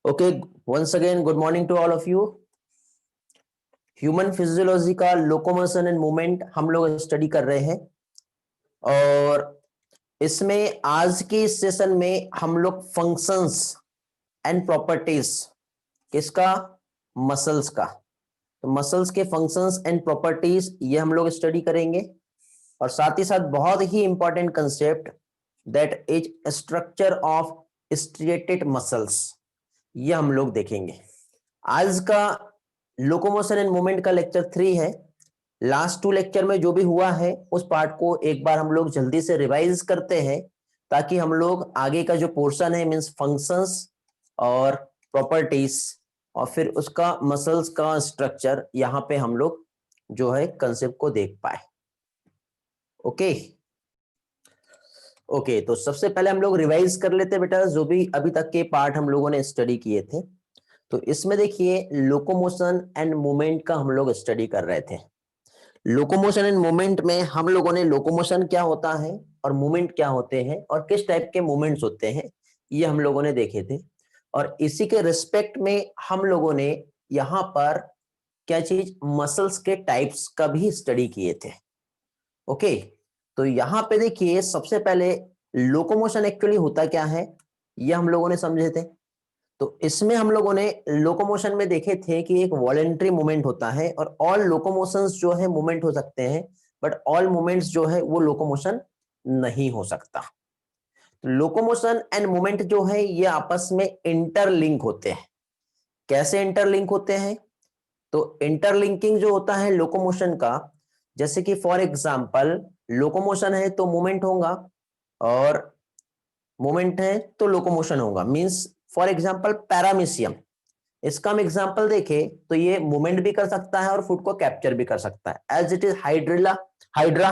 Okay, once again, good morning to all of you. Human physiology का locomotion and movement हम लोग study कर रहे हैं और इसमें आज की सेशन में हम लोग फंक्शंस एंड प्रॉपर्टीज किसका, मसल्स का। तो मसल्स के फंक्शंस एंड प्रॉपर्टीज ये हम लोग स्टडी करेंगे और साथ ही साथ बहुत ही important concept that is structure of striated muscles, ये हम लोग देखेंगे। आज का लोकोमोशन एंड मूवमेंट का लेक्चर 3 है। लास्ट 2 लेक्चर में जो भी हुआ है उस पार्ट को एक बार हम लोग जल्दी से रिवाइज करते हैं ताकि हम लोग आगे का जो पोर्शन है मींस फंक्शंस और प्रॉपर्टीज और फिर उसका मसल्स का स्ट्रक्चर यहाँ पे हम लोग जो है कंसेप्ट को देख पाए। ओके ओके, तो सबसे पहले हम लोग रिवाइज कर लेते हैं बेटा जो भी अभी तक के पार्ट हम लोगों ने स्टडी किए थे। तो इसमें देखिए लोकोमोशन एंड मूवमेंट का हम लोग स्टडी कर रहे थे। लोकोमोशन एंड मूवमेंट में हम लोगों ने लोकोमोशन क्या होता है और मूवमेंट क्या होते हैं और किस टाइप के मूवमेंट्स होते हैं ये हम लोगों ने देखे थे। और इसी के रिस्पेक्ट में हम लोगों ने यहाँ पर क्या चीज, मसल्स के टाइप्स का भी स्टडी किए थे। ओके, तो यहाँ पे देखिए सबसे पहले लोकोमोशन एक्चुअली होता क्या है ये हम लोगों ने समझे थे। तो इसमें हम लोगों ने लोकोमोशन में देखे थे कि एक वॉलेंट्री मूवमेंट होता है और ऑल लोकोमोशंस जो है मूवमेंट हो सकते हैं बट ऑल मूवमेंट्स जो है वो लोकोमोशन नहीं हो सकता। तो लोकोमोशन एंड मूवमेंट जो है ये आपस में इंटरलिंक होते हैं। कैसे इंटरलिंक होते हैं? तो इंटरलिंकिंग जो होता है लोकोमोशन का, जैसे कि फॉर एग्जांपल लोकोमोशन है तो मूवमेंट होगा और मूवमेंट है तो लोकोमोशन होगा। मींस फॉर एग्जांपल पैरामीशियम, इसका हम एग्जांपल देखें तो ये मूवमेंट भी कर सकता है और फूड को कैप्चर भी कर सकता है एज इट इज हाइड्रा।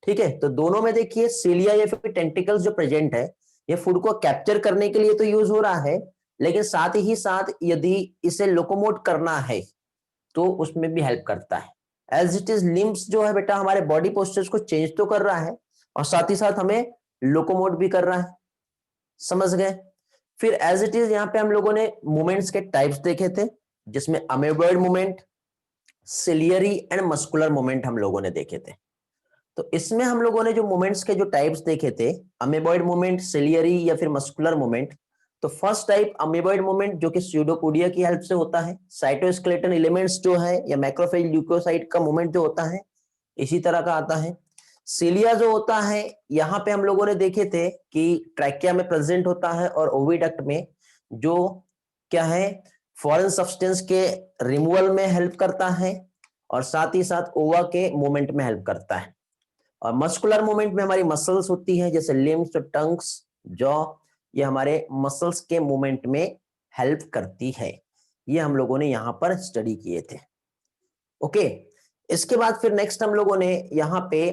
ठीक है, तो दोनों में देखिए सीलिया या फिर टेंटिकल्स जो प्रेजेंट है ये फूड को कैप्चर करने के लिए तो यूज हो रहा है, लेकिन साथ ही साथ यदि इसे लोकोमोट करना है तो उसमें भी हेल्प करता है। एज इट इज लिम्स जो है बेटा हमारे बॉडी पोस्चर्स को चेंज तो कर रहा है और साथ ही साथ हमें लोकोमोट भी कर रहा है। समझ गए? फिर एज इट इज यहाँ पे हम लोगों ने मूवमेंट्स के टाइप्स देखे थे जिसमें amoeboid movement, ciliary and muscular movement हम लोगों ने देखे थे। तो इसमें हम लोगों ने जो मूवमेंट्स के जो टाइप्स देखे थे, अमेबॉइड मूवमेंट, सिलियरी या फिर मस्कुलर मूवमेंट। तो फर्स्ट टाइप अमेबॉइड मूवमेंट जो कि स्यूडोपोडिया की हेल्प से होता है। साइटोस्केलेटन एलिमेंट्स जो है या मैक्रोफेज ल्यूकोसाइट का मूवमेंट जो होता है इसी तरह का आता है। सीलिया जो होता है यहाँ पे हम लोगों ने देखे थे कि ट्रैकिया में प्रेजेंट होता है और ओविडक्ट में जो क्या है फॉरेन सब्सटेंस के रिमूवल में हेल्प करता है और साथ ही साथ ओवा के मूवमेंट में हेल्प करता है। और मस्कुलर मूवमेंट में हमारी मसल्स होती है जैसे लिम्स और टंग्स, जॉ, ये हमारे मसल्स के मूवमेंट में हेल्प करती है। ये हम लोगों ने यहाँ पर स्टडी किए थे। ओके, इसके बाद फिर नेक्स्ट हम लोगों ने यहाँ पे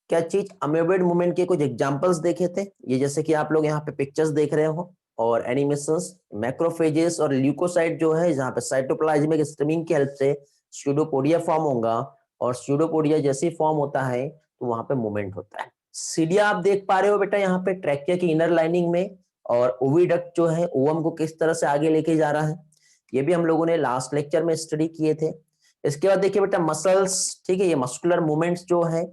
क्या चीज, अमेबॉइड मूवमेंट के कुछ एग्जांपल्स देखे थे। ये जैसे कि आप लोग यहाँ पे पिक्चर्स देख रहे हो और एनिमेशंस, मैक्रोफेजेस और ल्यूकोसाइट जो है जहाँ पे साइटोप्लाज्मिक स्ट्रीमिंग की हेल्प से स्यूडोपोडिया फॉर्म होगा और स्यूडोपोडिया जैसी फॉर्म होता है तो वहां पे मूवमेंट होता है। सीलिया आप देख पा रहे हो बेटा यहाँ पे ट्रैकिया की इनर लाइनिंग में और ओविडक्ट जो है ओवम को किस तरह से आगे लेके जा रहा है, ये भी हम लोगों ने लास्ट लेक्चर में स्टडी किए थे। इसके बाद देखिए बेटा मसल्स, ठीक है, ये मस्कुलर मूवमेंट्स जो है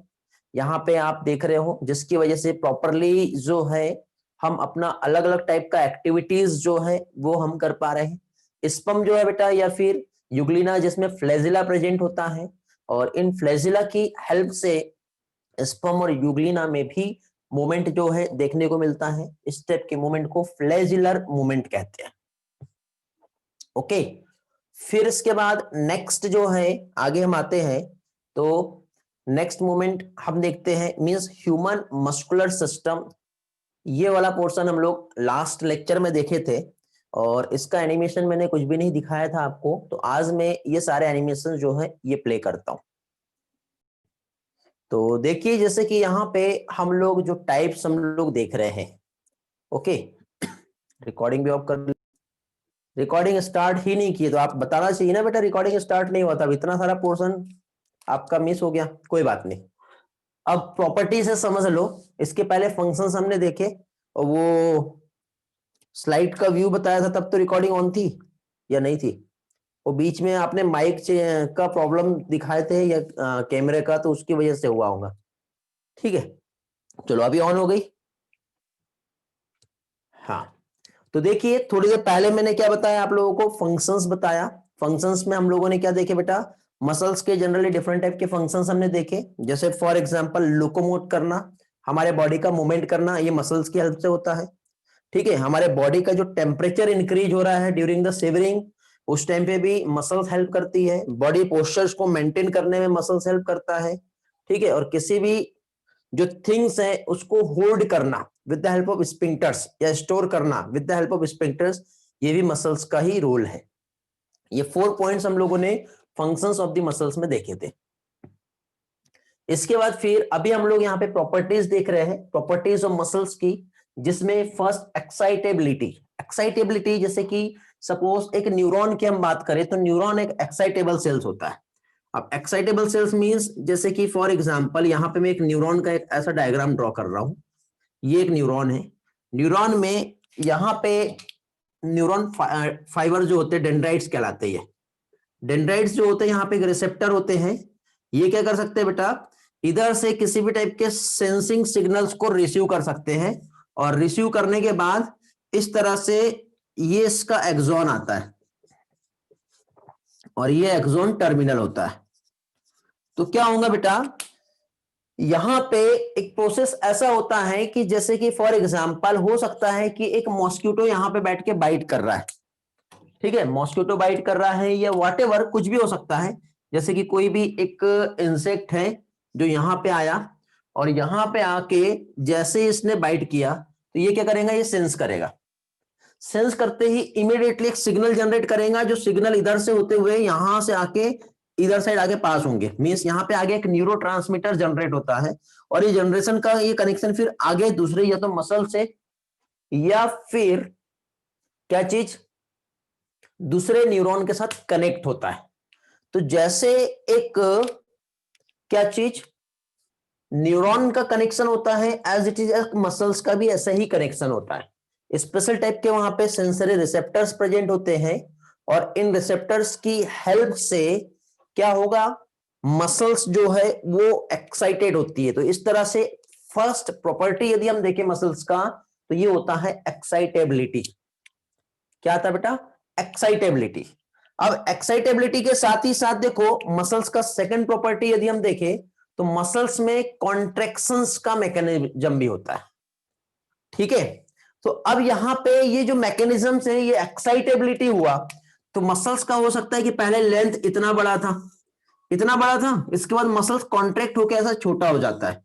यहाँ पे आप देख रहे हो जिसकी वजह से प्रॉपरली जो है हम अपना अलग अलग टाइप का एक्टिविटीज जो है वो हम कर पा रहे हैं। स्पर्म जो है बेटा या फिर यूग्लिना जिसमें फ्लैजिला प्रेजेंट होता है और इन फ्लैजिला की हेल्प से स्पर्म और यूग्लिना में भी मूवमेंट जो है देखने को मिलता है। इस टाइप के मूवमेंट को फ्लैजिलर मूवमेंट कहते हैं। ओके, फिर इसके बाद नेक्स्ट जो है आगे हम आते हैं तो नेक्स्ट मूवमेंट हम देखते हैं मींस ह्यूमन मस्कुलर सिस्टम। ये वाला पोर्शन हम लोग लास्ट लेक्चर में देखे थे और इसका एनिमेशन मैंने कुछ भी नहीं दिखाया था आपको, तो आज मैं ये सारे एनिमेशन जो है ये प्ले करता हूं। तो देखिए जैसे कि यहाँ पे हम लोग जो टाइप्स हम लोग देख रहे हैं। ओके, रिकॉर्डिंग भी ऑफ कर, रिकॉर्डिंग स्टार्ट ही नहीं की तो आप बताना चाहिए ना बेटा रिकॉर्डिंग स्टार्ट नहीं हुआ था। अब इतना सारा पोर्शन आपका मिस हो गया, कोई बात नहीं। अब प्रॉपर्टी से समझ लो, इसके पहले फंक्शंस हमने देखे और वो स्लाइड का व्यू बताया था तब तो रिकॉर्डिंग ऑन थी या नहीं थी? वो बीच में आपने माइक का प्रॉब्लम दिखाए थे या कैमरे का, तो उसकी वजह से हुआ होगा। ठीक है, चलो अभी ऑन हो गई। हाँ, तो देखिए थोड़ी देर पहले मैंने क्या बताया आप लोगों को, फंक्शंस बताया। फंक्शंस में हम लोगों ने क्या देखे बेटा, मसल्स के जनरली डिफरेंट टाइप के फंक्शंस हमने देखे। जैसे फॉर एग्जांपल लोकोमोट करना, हमारे बॉडी का मूवमेंट करना, ये मसल्स की हेल्प से होता है। ठीक है, हमारे बॉडी का जो टेम्परेचर इंक्रीज हो रहा है ड्यूरिंग द शिवरिंग, उस टाइम पे भी मसल्स हेल्प करती है। बॉडी पोस्चर्स को मेंटेन करने में मसल्स हेल्प करता है। ठीक है, और किसी भी जो थिंग्स है उसको होल्ड करना with the help of sphincters, या स्टोर करना with the help of sphincters, ये भी मसल्स का ही रोल है। ये 4 पॉइंट्स हम लोगों ने फंक्शंस ऑफ द मसल्स में देखे थे। इसके बाद फिर अभी हम लोग यहाँ पे प्रॉपर्टीज देख रहे हैं, प्रॉपर्टीज ऑफ मसल्स की, जिसमें फर्स्ट एक्साइटेबिलिटी। एक्साइटेबिलिटी जैसे कि सपोज एक न्यूरॉन की हम बात करें तो न्यूरॉन एक एक्साइटेबल सेल्स होता है। अब एक्साइटेबल सेल्स मींस जैसे कि फॉर एग्जांपल यहाँ पे मैं एक न्यूरॉन का एक ऐसा डायग्राम ड्रॉ कर रहा हूं। ये एक न्यूरॉन है, न्यूरॉन में यहाँ पे न्यूरॉन फाइबर जो होते हैं डेंड्राइट्स कहलाते हैं। डेंड्राइट्स जो होते हैं यहाँ पे एक रिसेप्टर होते हैं। ये क्या कर सकते हैं बेटा, इधर से किसी भी टाइप के सेंसिंग सिग्नल्स को रिसीव कर सकते हैं, और रिसीव करने के बाद इस तरह से ये इसका एक्सॉन आता है, और ये एक्सॉन टर्मिनल होता है। तो क्या होगा बेटा, यहां पे एक प्रोसेस ऐसा होता है कि जैसे कि फॉर एग्जांपल हो सकता है कि एक मॉस्किटो यहां पे बैठ के बाइट कर रहा है। ठीक है, मॉस्किटो बाइट कर रहा है या व्हाटएवर, कुछ भी हो सकता है। जैसे कि कोई भी एक इंसेक्ट है जो यहां पे आया, और यहां पे आके जैसे इसने बाइट किया तो ये क्या करेगा, ये सेंस करेगा। सेंस करते ही इमीडिएटली एक सिग्नल जनरेट करेगा, जो सिग्नल इधर से होते हुए यहां से आके इधर साइड आगे पास होंगे। मींस यहां पे आगे एक न्यूरोट्रांसमीटर जनरेट होता है, और ये जनरेशन का ये कनेक्शन फिर आगे दूसरे या तो मसल से या फिर क्या चीज दूसरे न्यूरॉन के साथ कनेक्ट होता है। तो जैसे एक क्या चीज न्यूरॉन का कनेक्शन होता है, एज इट इज मसल्स का भी ऐसा ही कनेक्शन होता है। स्पेशल टाइप के वहां पे सेंसरी रिसेप्टर्स प्रेजेंट होते हैं, और इन रिसेप्टर्स की हेल्प से क्या होगा, मसल्स जो है वो एक्साइटेड होती है। तो इस तरह से फर्स्ट प्रॉपर्टी यदि हम देखें मसल्स का, तो ये होता है एक्साइटेबिलिटी। क्या आता है बेटा, एक्साइटेबिलिटी। अब एक्साइटेबिलिटी के साथ ही साथ देखो मसल्स का सेकंड प्रॉपर्टी यदि हम देखें तो मसल्स में कॉन्ट्रैक्शंस का मैकेनिज्म भी होता है। ठीक है, तो अब यहां पे ये जो मैकेनिज्म है, ये एक्साइटेबिलिटी हुआ तो मसल्स का हो सकता है कि पहले लेंथ इतना बड़ा था, इतना बड़ा था, इसके बाद मसल्स कॉन्ट्रैक्ट होकर ऐसा छोटा हो जाता है।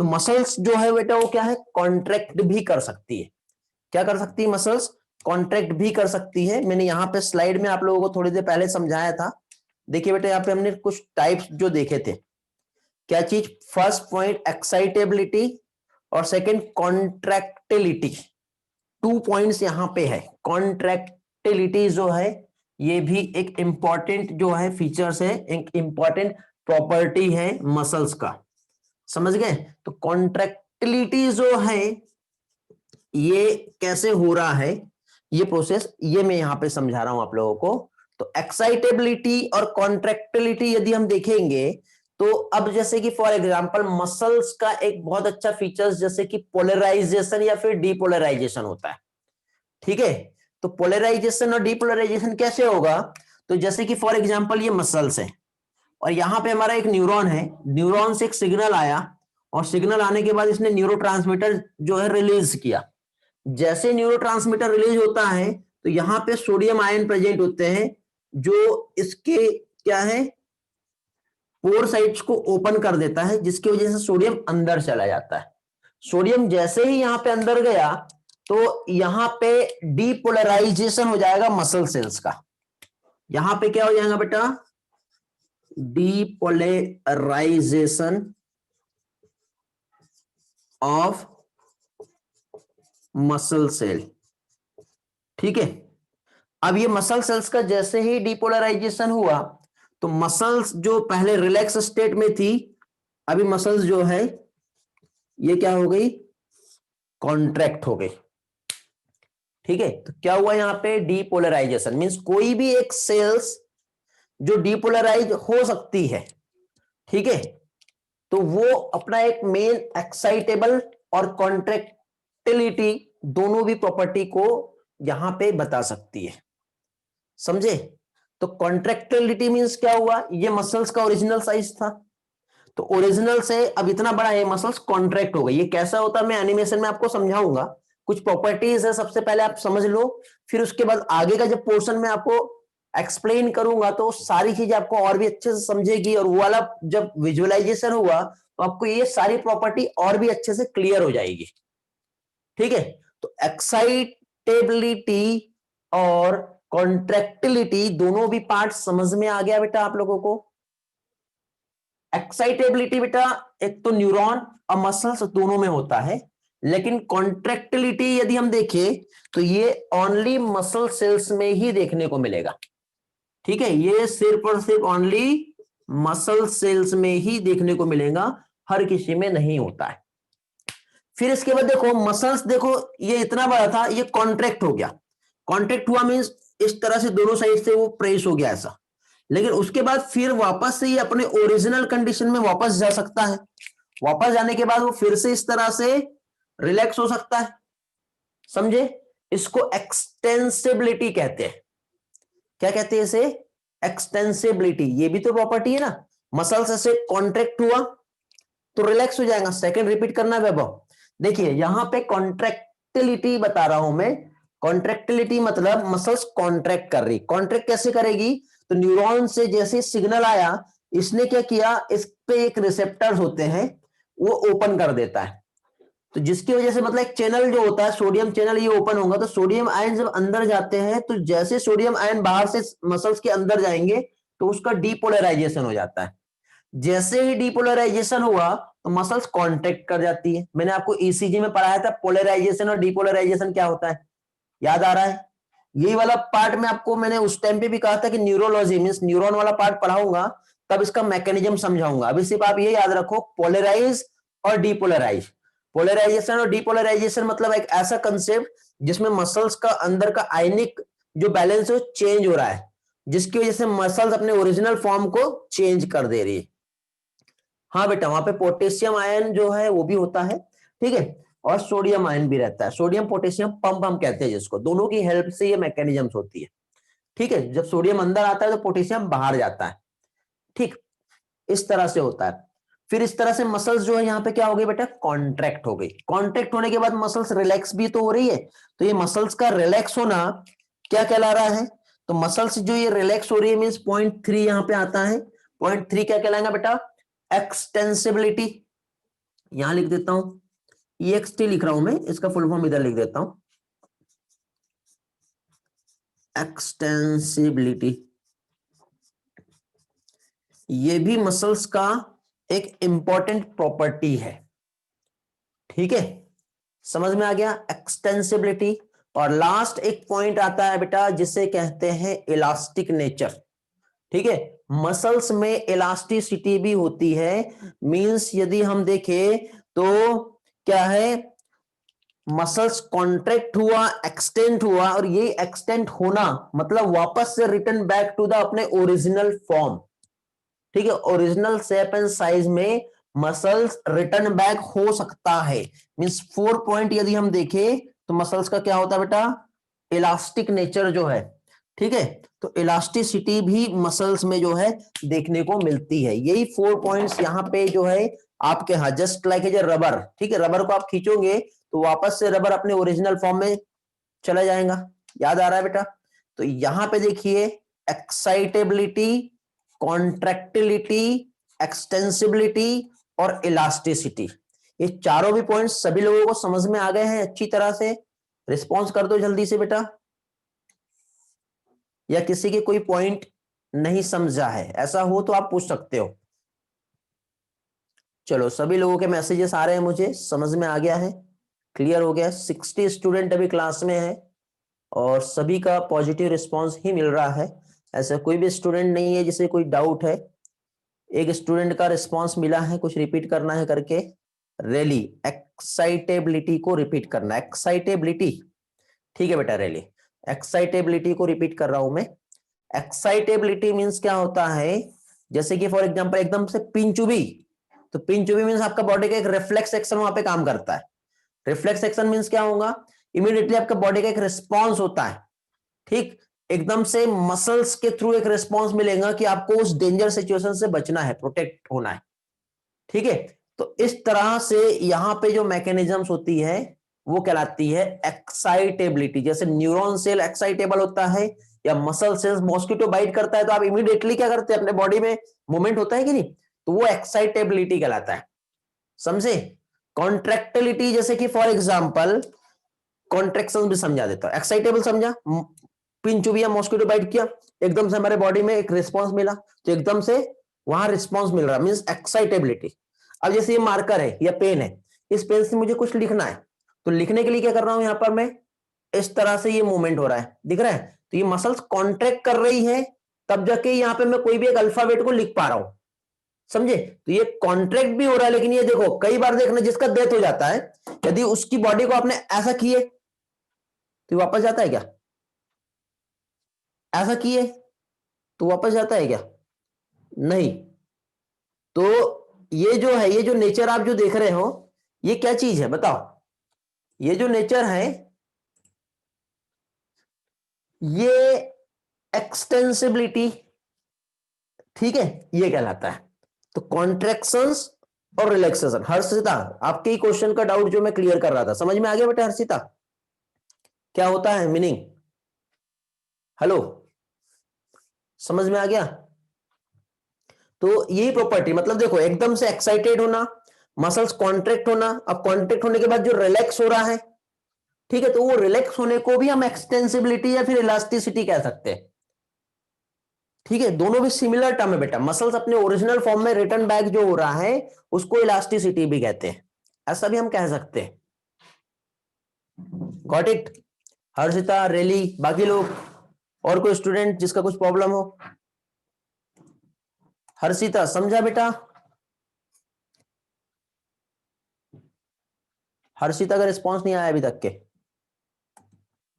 तो मसल्स जो है बेटा वो क्या है, कॉन्ट्रैक्ट भी कर सकती है। क्या कर सकती है मसल्स, कॉन्ट्रैक्ट भी कर सकती है। मैंने यहाँ पे स्लाइड में आप लोगों को थोड़ी देर पहले समझाया था। देखिए बेटा यहाँ पे हमने कुछ टाइप्स जो देखे थे, क्या चीज, फर्स्ट पॉइंट एक्साइटेबिलिटी और सेकंड कॉन्ट्रैक्टिलिटी। 2 पॉइंट्स यहां पे है। कॉन्ट्रैक्टिलिटी जो है ये भी एक इंपॉर्टेंट जो है फीचर्स है, एक इंपॉर्टेंट प्रॉपर्टी है मसल्स का, समझ गए। तो कॉन्ट्रैक्टिलिटी जो है ये कैसे हो रहा है, ये प्रोसेस ये मैं यहां पे समझा रहा हूं आप लोगों को। तो एक्साइटेबिलिटी और कॉन्ट्रैक्टिलिटी यदि हम देखेंगे तो अब जैसे कि फॉर एग्जांपल मसल्स का एक बहुत अच्छा फीचर्स जैसे कि पोलराइजेशन या फिर डीपोलराइजेशन होता है। ठीक है, तो पोलराइजेशन और डीपोलराइजेशन कैसे होगा, तो जैसे कि फॉर एग्जांपल ये मसल्स है और यहां पे हमारा एक न्यूरॉन है, न्यूरॉन से एक सिग्नल आया और सिग्नल आने के बाद इसने न्यूरोट्रांसमीटर जो है रिलीज किया। जैसे न्यूरोट्रांसमीटर रिलीज होता है तो यहां पे सोडियम आयन प्रेजेंट होते हैं, जो इसके क्या है, पोर साइट्स को ओपन कर देता है, जिसकी वजह से सोडियम अंदर चला जाता है। सोडियम जैसे ही यहां पे अंदर गया तो यहां पे डीपोलराइजेशन हो जाएगा मसल सेल्स का। यहां पे क्या हो जाएगा बेटा, डीपोलराइजेशन ऑफ मसल सेल। ठीक है, अब ये मसल सेल्स का जैसे ही डीपोलराइजेशन हुआ तो मसल्स जो पहले रिलैक्स स्टेट में थी, अभी मसल्स जो है ये क्या हो गई, कॉन्ट्रैक्ट हो गई। ठीक है, तो क्या हुआ यहाँ पे, डीपोलराइजेशन मींस कोई भी एक सेल्स जो डीपोलराइज हो सकती है, ठीक है, तो वो अपना एक मेन एक्साइटेबल और कॉन्ट्रैक्टिलिटी दोनों भी प्रॉपर्टी को यहां पे बता सकती है, समझे। तो कॉन्ट्रैक्टिलिटी मींस क्या हुआ, ये मसल्स का ओरिजिनल साइज था, तो ओरिजिनल से अब इतना बड़ा है मसल्स कॉन्ट्रैक्ट हो गई। ये कैसा होता है मैं एनिमेशन में आपको समझाऊंगा, कुछ प्रॉपर्टीज है सबसे पहले आप समझ लो, फिर उसके बाद आगे का जब पोर्शन में आपको एक्सप्लेन करूंगा तो सारी चीजें आपको और भी अच्छे से समझेगी, और वो वाला जब विजुअलाइजेशन हुआ तो आपको ये सारी प्रॉपर्टी और भी अच्छे से क्लियर हो जाएगी, ठीक है। तो एक्साइटेबिलिटी और कॉन्ट्रैक्टिलिटी दोनों भी पार्ट समझ में आ गया बेटा आप लोगों को। एक्साइटेबिलिटी बेटा एक तो न्यूरॉन और मसल्स दोनों में होता है, लेकिन कॉन्ट्रैक्टिलिटी यदि हम देखें तो ये ओनली मसल सेल्स में ही देखने को मिलेगा, ठीक है, ये सिर्फ और सिर्फ ओनली मसल सेल्स में ही देखने को मिलेगा, हर किसी में नहीं होता है। फिर इसके बाद देखो मसल्स, देखो ये इतना बड़ा था, ये कॉन्ट्रैक्ट हो गया, कॉन्ट्रैक्ट हुआ मींस इस तरह से दोनों साइड से वो प्रेस हो गया ऐसा, लेकिन उसके बाद फिर वापस से ये अपने ओरिजिनल कंडीशन में वापस जा सकता है, वापस जाने के बाद वो फिर से इस तरह से रिलैक्स हो सकता है, समझे। इसको एक्सटेंसिबिलिटी कहते हैं। क्या कहते हैं इसे, एक्सटेंसिबिलिटी। ये भी तो प्रॉपर्टी है ना, मसल्स ऐसे कॉन्ट्रैक्ट हुआ तो रिलैक्स हो जाएगा। सेकंड रिपीट करना वैभव, देखिए यहां पे कॉन्ट्रैक्टिलिटी बता रहा हूं मैं, कॉन्ट्रैक्टिलिटी मतलब मसल्स कॉन्ट्रैक्ट कर रही, कॉन्ट्रैक्ट कैसे करेगी, तो न्यूरॉन से जैसे सिग्नल आया, इसने क्या किया, इस पे एक रिसेप्टर्स होते हैं, वो ओपन कर देता है, तो जिसकी वजह से मतलब एक चैनल जो होता है सोडियम चैनल, ये ओपन होगा, तो सोडियम आयन जब अंदर जाते हैं तो जैसे सोडियम आयन बाहर से मसल्स के अंदर जाएंगे तो उसका डीपोलराइजेशन हो जाता है। जैसे ही डीपोलराइजेशन हुआ तो मसल्स कॉन्ट्रैक्ट कर जाती है। मैंने आपको ईसीजी में पढ़ाया था पोलराइजेशन और डीपोलराइजेशन क्या होता है, याद आ रहा है। यही वाला पार्ट में आपको मैंने उस टाइम पे भी कहा था कि न्यूरोलॉजी मींस न्यूरॉन वाला पार्ट पढ़ाऊंगा, तब इसका मैकेनिज्म समझाऊंगा। अभी सिर्फ आप ये याद रखो, पोलराइज और डीपोलराइज। पोलराइजेशन और डीपोलराइजेशन मतलब एक ऐसा कंसेप्ट जिसमें मसल्स का अंदर का आयनिक जो बैलेंस है वो चेंज हो रहा है, जिसकी वजह से मसल्स अपने ओरिजिनल फॉर्म को चेंज कर दे रही है। हाँ बेटा, वहां पे पोटेशियम आयन जो है वो भी होता है, ठीक है, और सोडियम आयन भी रहता है। सोडियम पोटेशियम पंप हम कहते हैं जिसको, दोनों की हेल्प से ये मैकेनिज्म होती है, ठीक है। जब सोडियम अंदर आता है तो पोटेशियम बाहर जाता है, ठीक, इस तरह से होता है। फिर इस तरह से मसल्स जो है यहाँ पे क्या हो गई बेटा, कॉन्ट्रैक्ट हो गई। कॉन्ट्रैक्ट होने के बाद मसल्स रिलैक्स भी तो हो रही है, तो ये मसल्स का रिलैक्स होना क्या कहला रहा है, तो मसल्स जो ये रिलैक्स हो रही है मींस पॉइंट 3 यहाँ पे आता है। पॉइंट 3 क्या कहलाएगा बेटा, एक्सटेंसिबिलिटी। यहां लिख देता हूं, EXT लिख रहा हूं मैं, इसका फुल फॉर्म इधर लिख देता हूं, एक्सटेंसिबिलिटी। ये भी मसल्स का एक इंपॉर्टेंट प्रॉपर्टी है, ठीक है, समझ में आ गया, एक्सटेंसिबिलिटी। और लास्ट एक पॉइंट आता है बेटा जिसे कहते हैं इलास्टिक नेचर, ठीक है। मसल्स में इलास्टिसिटी भी होती है, मींस यदि हम देखें तो क्या है, मसल्स कॉन्ट्रैक्ट हुआ, एक्सटेंड हुआ, और ये एक्सटेंड होना मतलब वापस से रिटर्न बैक टू द अपने ओरिजिनल फॉर्म, ठीक है, ओरिजिनल शेप एंड साइज में मसल्स रिटर्न बैक हो सकता है। मींस 4 पॉइंट यदि हम देखें तो मसल्स का क्या होता है बेटा, इलास्टिक नेचर जो है, ठीक है, तो इलास्टिसिटी भी मसल्स में जो है देखने को मिलती है। यही 4 पॉइंट्स यहाँ पे जो है आपके, हाँ जस्ट लाइक ए रबर, ठीक है, रबर को आप खींचोगे तो वापस से रबर अपने ओरिजिनल फॉर्म में चला जाएगा, याद आ रहा है बेटा। तो यहां पे देखिए एक्साइटेबिलिटी, कॉन्ट्रैक्टिलिटी, एक्सटेंसिबिलिटी और इलास्टिसिटी, ये चारों भी पॉइंट्स सभी लोगों को समझ में आ गए हैं अच्छी तरह से। रिस्पॉन्स कर दो जल्दी से बेटा, या किसी के कोई पॉइंट नहीं समझा है, ऐसा हो तो आप पूछ सकते हो। चलो सभी लोगों के मैसेजेस आ रहे हैं, मुझे समझ में आ गया है, क्लियर हो गया। 60 स्टूडेंट अभी क्लास में है और सभी का पॉजिटिव रिस्पांस ही मिल रहा है, ऐसा कोई भी स्टूडेंट नहीं है जिसे कोई डाउट है। एक स्टूडेंट का रिस्पांस मिला है, कुछ रिपीट करना है करके, रैली एक्साइटेबिलिटी को रिपीट करना, एक्साइटेबिलिटी, ठीक है बेटा, रेली एक्साइटेबिलिटी को रिपीट कर रहा हूं मैं। एक्साइटेबिलिटी मींस क्या होता है, जैसे कि फॉर एग्जांपल एकदम से पिन चुभी, तो पिन चुभी मींस आपका बॉडी का एक रिफ्लेक्स एक्शन वहां पे काम करता है। रिफ्लेक्स एक्शन मींस क्या होगा, इमीडिएटली आपका बॉडी का एक रिस्पॉन्स होता है, ठीक, एकदम से मसल्स के थ्रू एक रिस्पॉन्स मिलेगा कि आपको उस डेंजर सिचुएशन से बचना है, प्रोटेक्ट होना है, ठीक है। तो इस तरह से यहां पे जो मैकेनिज्म्स होती है वो कहलाती है एक्साइटेबिलिटी। जैसे न्यूरॉन सेल एक्साइटेबल होता है या मसल सेल्स, मॉस्किटो बाइट करता है तो आप इमीडिएटली क्या करते हैं, अपने बॉडी में मूवमेंट होता है कि नहीं, तो वो एक्साइटेबिलिटी कहलाता है, समझे। कॉन्ट्रैक्टिलिटी, जैसे कि फॉर एग्जांपल कॉन्ट्रेक्शन भी समझा देता हूं। एक्साइटेबल समझा, पिन चुभिया, मॉस्किटो बाइट किया, एकदम से हमारे बॉडी में एक रिस्पॉन्स मिला, तो एकदम से वहां रिस्पॉन्स मिल रहा, मींस एक्साइटेबिलिटी। अब जैसे ये मार्कर है या पेन है, इस पेन से मुझे कुछ लिखना है, तो लिखने के लिए क्या कर रहा हूं, यहां पर मैं इस तरह से ये मूवमेंट हो रहा है, दिख रहा है, तो ये मसल्स कॉन्ट्रैक्ट कर रही है, तब जाके यहां पे मैं कोई भी एक अल्फाबेट को लिख पा रहा हूं, समझे। तो ये कॉन्ट्रैक्ट भी हो रहा है, लेकिन ये देखो कई बार देखना जिसका डेथ हो जाता है, यदि उसकी बॉडी को आपने ऐसा किए तो वापस जाता है क्या, ऐसा किए तो वापस जाता है क्या, नहीं। तो ये जो है, ये जो नेचर आप जो देख रहे हो, ये क्या चीज है बताओ, ये जो नेचर है ये एक्सटेंसिबिलिटी, ठीक है, ये कहलाता है। तो कॉन्ट्रैक्शंस और रिलैक्सेशन। हर्षिता, आपके ही क्वेश्चन का डाउट जो मैं क्लियर कर रहा था, समझ में आ गया बेटा हर्षिता, क्या होता है मीनिंग, हेलो, समझ में आ गया। तो यही प्रॉपर्टी, मतलब देखो एकदम से एक्साइटेड होना, मसल्स कॉन्ट्रैक्ट होना, अब कॉन्ट्रैक्ट होने के बाद जो रिलैक्स हो रहा है, ठीक है, तो वो रिलैक्स होने को भी हम एक्सटेंसिबिलिटी या फिर इलास्टिसिटी कह सकते हैं, ठीक है। दोनों भी सिमिलर टर्म है बेटा, मसल्स अपने ओरिजिनल फॉर्म में रिटर्न बैक जो हो रहा है उसको इलास्टिसिटी भी कहते हैं, ऐसा भी हम कह सकते हैं। गॉट इट हर्षिता, रेली, बाकी लोग, और कोई स्टूडेंट जिसका कुछ प्रॉब्लम हो। हर्षिता समझा बेटा, हर्षिता का रिस्पॉन्स नहीं आया अभी तक के,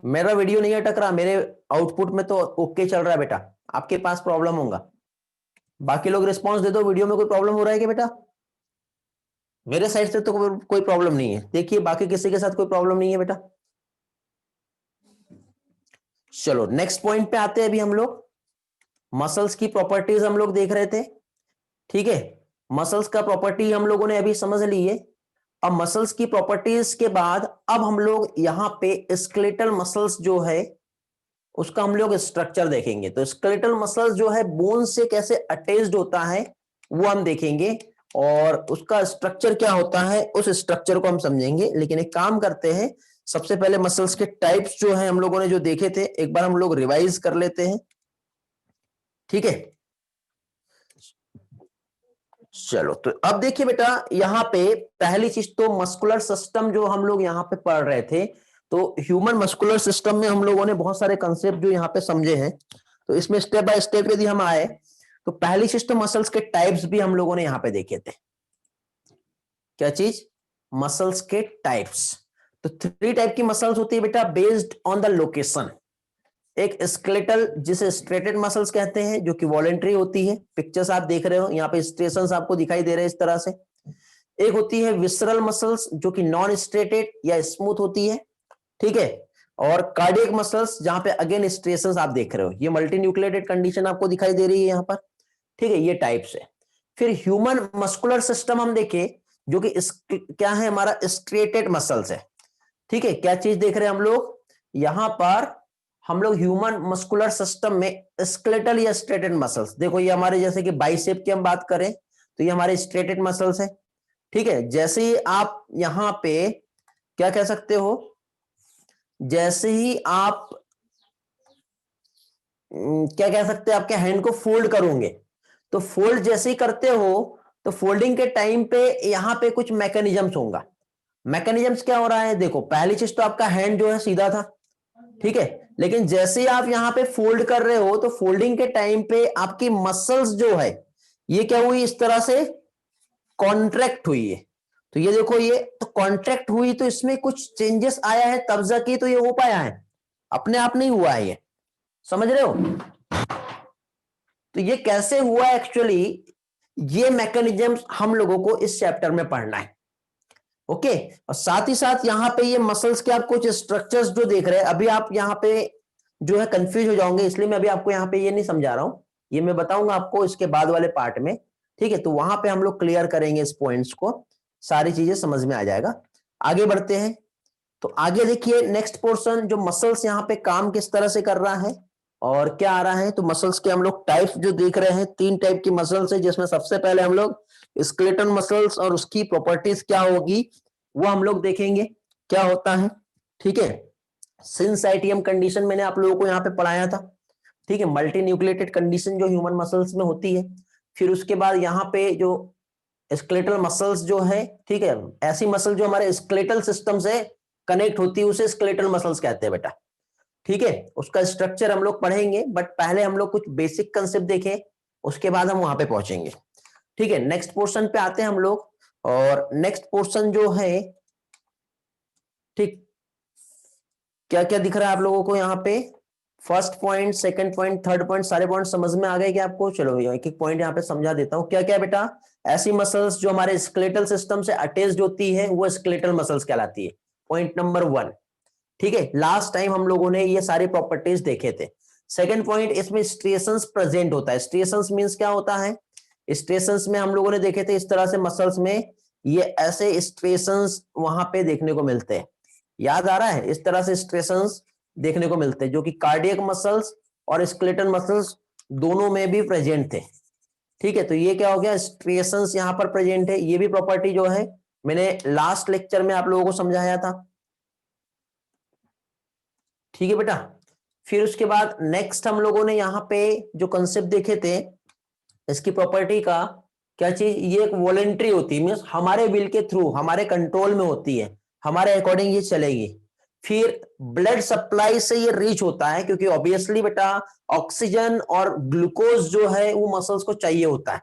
मेरा वीडियो नहीं अटक रहा, मेरे आउटपुट में तो ओके चल रहा है बेटा, आपके पास प्रॉब्लम होगा। बाकी लोग रिस्पॉन्स दे दो, वीडियो में कोई प्रॉब्लम हो रहा है क्या बेटा, मेरे साइड से तो कोई प्रॉब्लम नहीं है, देखिए बाकी किसी के साथ कोई प्रॉब्लम नहीं है बेटा। चलो नेक्स्ट पॉइंट पे आते हैं अभी हम लोग, मसल्स की प्रॉपर्टीज हम लोग देख रहे थे, ठीक है। मसल्स का प्रॉपर्टी हम लोगों ने अभी समझ ली है। अब मसल्स की प्रॉपर्टीज के बाद अब हम लोग यहां पे स्केलेटल मसल्स जो है उसका हम लोग स्ट्रक्चर देखेंगे। तो स्केलेटल मसल्स जो है बोन से कैसे अटैच्ड होता है वो हम देखेंगे, और उसका स्ट्रक्चर क्या होता है उस स्ट्रक्चर को हम समझेंगे। लेकिन एक काम करते हैं, सबसे पहले मसल्स के टाइप्स जो है हम लोगों ने जो देखे थे एक बार हम लोग रिवाइज कर लेते हैं, ठीक है। चलो तो अब देखिए बेटा, यहां पे पहली चीज तो मस्कुलर सिस्टम जो हम लोग यहां पे पढ़ रहे थे, तो ह्यूमन मस्कुलर सिस्टम में हम लोगों ने बहुत सारे कंसेप्ट जो यहाँ पे समझे हैं। तो इसमें स्टेप बाय स्टेप यदि हम आए तो पहली चीज तो मसल्स के टाइप्स भी हम लोगों ने यहाँ पे देखे थे। क्या चीज, मसल्स के टाइप्स। तो 3 टाइप की मसल्स होती है बेटा बेस्ड ऑन द लोकेशन। एक स्केलेटल जिसे स्ट्रेटेड मसल्स कहते हैं जो कि वॉलेंट्री होती है, पिक्चर्स आप देख रहे हो यहाँ पे स्ट्रेशंस आपको दिखाई दे रहे हैं इस तरह से। एक होती है विसरल मसल्स जो कि नॉन स्ट्रेटेड या स्मूथ होती है, ठीक है। और कार्डियक मसल्स जहां पे अगेन स्ट्रेशंस आप देख रहे हो, ये मल्टी न्यूक्लिएटेड कंडीशन आपको दिखाई दे रही है यहाँ पर, ठीक है, ये टाइप्स है। फिर ह्यूमन मस्कुलर सिस्टम हम देखें जो कि क्या है हमारा स्ट्रेटेड मसल्स है, ठीक है। क्या चीज देख रहे हैं हम लोग यहां पर, हम लोग ह्यूमन मस्कुलर सिस्टम में स्केलेटल या स्ट्रेटेड मसल्स, देखो ये हमारे जैसे कि बाइसेप की हम बात करें तो ये हमारे स्ट्रेटेड मसल्स है, ठीक है। जैसे ही आप यहां पे क्या कह सकते हो, जैसे ही आप क्या कह सकते हैं, आपके हैंड को फोल्ड करोगे, तो फोल्ड जैसे ही करते हो तो फोल्डिंग के टाइम पे यहां पे कुछ मैकेनिज्म्स होगा। मैकेनिज्म्स क्या हो रहा है, देखो पहली चीज तो आपका हैंड जो है सीधा था, ठीक है, लेकिन जैसे ही आप यहां पे फोल्ड कर रहे हो तो फोल्डिंग के टाइम पे आपकी मसल्स जो है ये क्या हुई, इस तरह से कॉन्ट्रैक्ट हुई है। तो ये देखो, ये तो कॉन्ट्रैक्ट हुई तो इसमें कुछ चेंजेस आया है तब जाके तो ये हो पाया है। अपने आप नहीं हुआ है, ये समझ रहे हो? तो ये कैसे हुआ एक्चुअली, ये मैकेनिज्म हम लोगों को इस चैप्टर में पढ़ना है। ओके, और साथ ही साथ यहां पे ये मसल्स के आप कुछ स्ट्रक्चर्स जो देख रहे हैं, अभी आप यहां पे जो है कंफ्यूज हो जाओगे, इसलिए मैं अभी आपको यहां पे ये नहीं समझा रहा हूं, ये मैं बताऊंगा आपको इसके बाद वाले पार्ट में। ठीक है, तो वहां पे हम लोग क्लियर करेंगे इस पॉइंट्स को, सारी चीजें समझ में आ जाएगा। आगे बढ़ते हैं। तो आगे देखिए नेक्स्ट पोर्शन, जो मसल्स यहाँ पे काम किस तरह से कर रहा है और क्या आ रहा है। तो मसल्स के हम लोग टाइप्स जो देख रहे हैं, 3 टाइप की मसल्स है, जिसमें सबसे पहले हम लोग स्केलेटल मसल्स और उसकी प्रॉपर्टीज क्या होगी वो हम लोग देखेंगे क्या होता है। ठीक है, सिंसाइटियम कंडीशन मैंने आप लोगों को यहाँ पे पढ़ाया था। ठीक है, मल्टी न्यूक्लिएटेड कंडीशन जो ह्यूमन मसल्स में होती है। फिर उसके बाद यहाँ पे जो स्केलेटल मसल्स जो है, ठीक है, ऐसी मसल जो हमारे स्केलेटल सिस्टम से कनेक्ट होती है उसे स्केलेटल मसल्स कहते हैं बेटा। ठीक है, उसका स्ट्रक्चर हम लोग पढ़ेंगे, बट पहले हम लोग कुछ बेसिक कंसेप्ट देखें, उसके बाद हम वहां पे पहुंचेंगे। ठीक है, नेक्स्ट पोर्शन पे आते हैं हम लोग, और नेक्स्ट पोर्शन जो है, ठीक, क्या क्या दिख रहा है आप लोगों को यहाँ पे? First point, second point, third point, सारे पॉइंट समझ में आ गए क्या आपको? चलो एक एक पॉइंट यहाँ पे समझा देता हूँ। क्या क्या बेटा? ऐसी मसल्स जो हमारे स्केलेटल सिस्टम से अटैच्ड होती है वो स्केलेटल मसल्स कहलाती है। Point number 1। ठीक है, लास्ट टाइम हम लोगों ने ये सारे प्रॉपर्टीज देखे थे। सेकंड पॉइंट, इसमें स्ट्रिएशंस प्रेजेंट होता है। स्ट्रिएशंस मींस क्या होता है? स्ट्रिएशंस में हम लोगों ने देखे थे इस तरह से मसल्स में ये ऐसे स्ट्रिएशंस वहां पे देखने को मिलते हैं। याद आ रहा है? इस तरह से स्ट्रिएशंस देखने को मिलते हैं जो कि कार्डियक मसल्स और स्केलेटल मसल्स दोनों में भी प्रेजेंट थे। ठीक है, तो ये क्या हो गया? स्ट्रिएशंस यहां पर प्रेजेंट है। ये भी प्रॉपर्टी जो है मैंने लास्ट लेक्चर में आप लोगों को समझाया था। ठीक है बेटा, फिर उसके बाद नेक्स्ट हम लोगों ने यहाँ पे जो कंसेप्ट देखे थे इसकी प्रॉपर्टी का, क्या चीज? ये एक वॉलेंट्री होती है, मीन्स हमारे विल के थ्रू, हमारे कंट्रोल में होती है, हमारे अकॉर्डिंग ये चलेगी। फिर ब्लड सप्लाई से ये रीच होता है, क्योंकि ऑब्वियसली बेटा ऑक्सीजन और ग्लूकोज जो है वो मसल्स को चाहिए होता है।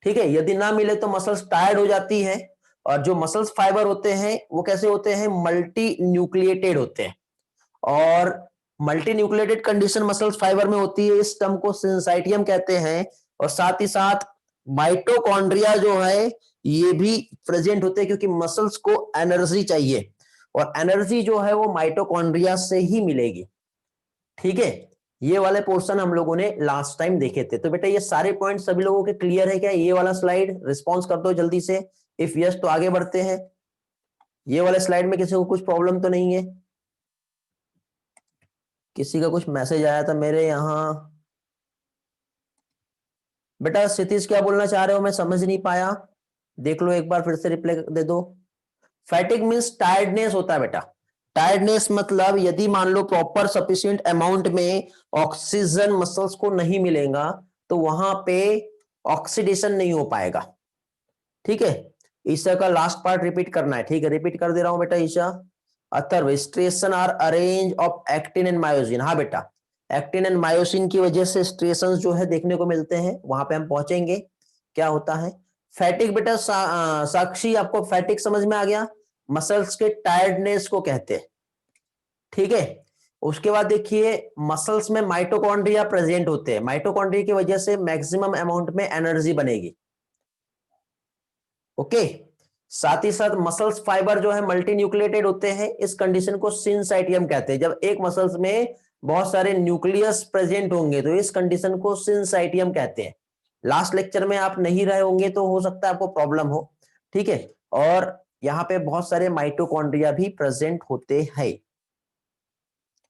ठीक है, यदि ना मिले तो मसल्स टायर्ड हो जाती है। और जो मसल्स फाइबर होते हैं वो कैसे होते हैं? मल्टी न्यूक्लिएटेड होते हैं। और multi nucleated condition muscles fibre में होती है, इस टर्म को सिंसाइटियम कहते हैं। और साथ ही साथ माइटोकॉन्ड्रिया जो है ये भी प्रेजेंट होते हैं, क्योंकि मसल्स को एनर्जी चाहिए, और एनर्जी जो है वो माइटोकॉन्ड्रिया से ही मिलेगी। ठीक है, ये वाले पोर्शन हम लोगों ने लास्ट टाइम देखे थे। तो बेटा ये सारे पॉइंट सभी लोगों के क्लियर है क्या? ये वाला स्लाइड रिस्पॉन्स कर दो जल्दी से, इफ यस तो आगे बढ़ते हैं। ये वाले स्लाइड में किसी को कुछ प्रॉब्लम तो नहीं है? किसी का कुछ मैसेज आया था मेरे यहाँ। बेटा क्षितिज क्या बोलना चाह रहे हो, मैं समझ नहीं पाया, देख लो एक बार फिर से रिप्लाई दे दो। फैटिक मींस टायर्डनेस होता है बेटा। टायर्डनेस मतलब यदि मान लो प्रॉपर सफिशिएंट अमाउंट में ऑक्सीजन मसल्स को नहीं मिलेगा तो वहां पे ऑक्सीडेशन नहीं हो पाएगा। ठीक है, ईशा का लास्ट पार्ट रिपीट करना है। ठीक है, रिपीट कर दे रहा हूं बेटा Isha. Atharva, striations are arrange of actin and myosin. हाँ बेटा, एक्टिन एंड मायोसिन की वजह से स्ट्रेसन जो है देखने को मिलते हैं, वहां पे हम पहुंचेंगे क्या होता है। फैटिक बेटा साक्षी आपको फैटिक समझ में आ गया? मसल्स के टायर्डनेस को कहते हैं। ठीक है, उसके बाद देखिए मसल्स में माइटोकॉन्ड्रिया प्रेजेंट होते हैं, माइटोकॉन्ड्रिया की वजह से मैक्सिमम अमाउंट में एनर्जी बनेगी। ओके, साथ ही साथ मसल्स फाइबर जो है मल्टी न्यूक्लिएटेड होते हैं, इस कंडीशन को सिंसाइटियम कहते हैं। जब एक मसल्स में बहुत सारे न्यूक्लियस प्रेजेंट होंगे तो इस कंडीशन को सिंसाइटियम कहते हैं। लास्ट लेक्चर में आप नहीं रहे होंगे तो हो सकता है आपको प्रॉब्लम हो। ठीक है, और यहाँ पे बहुत सारे माइटोकॉन्ड्रिया भी प्रेजेंट होते हैं।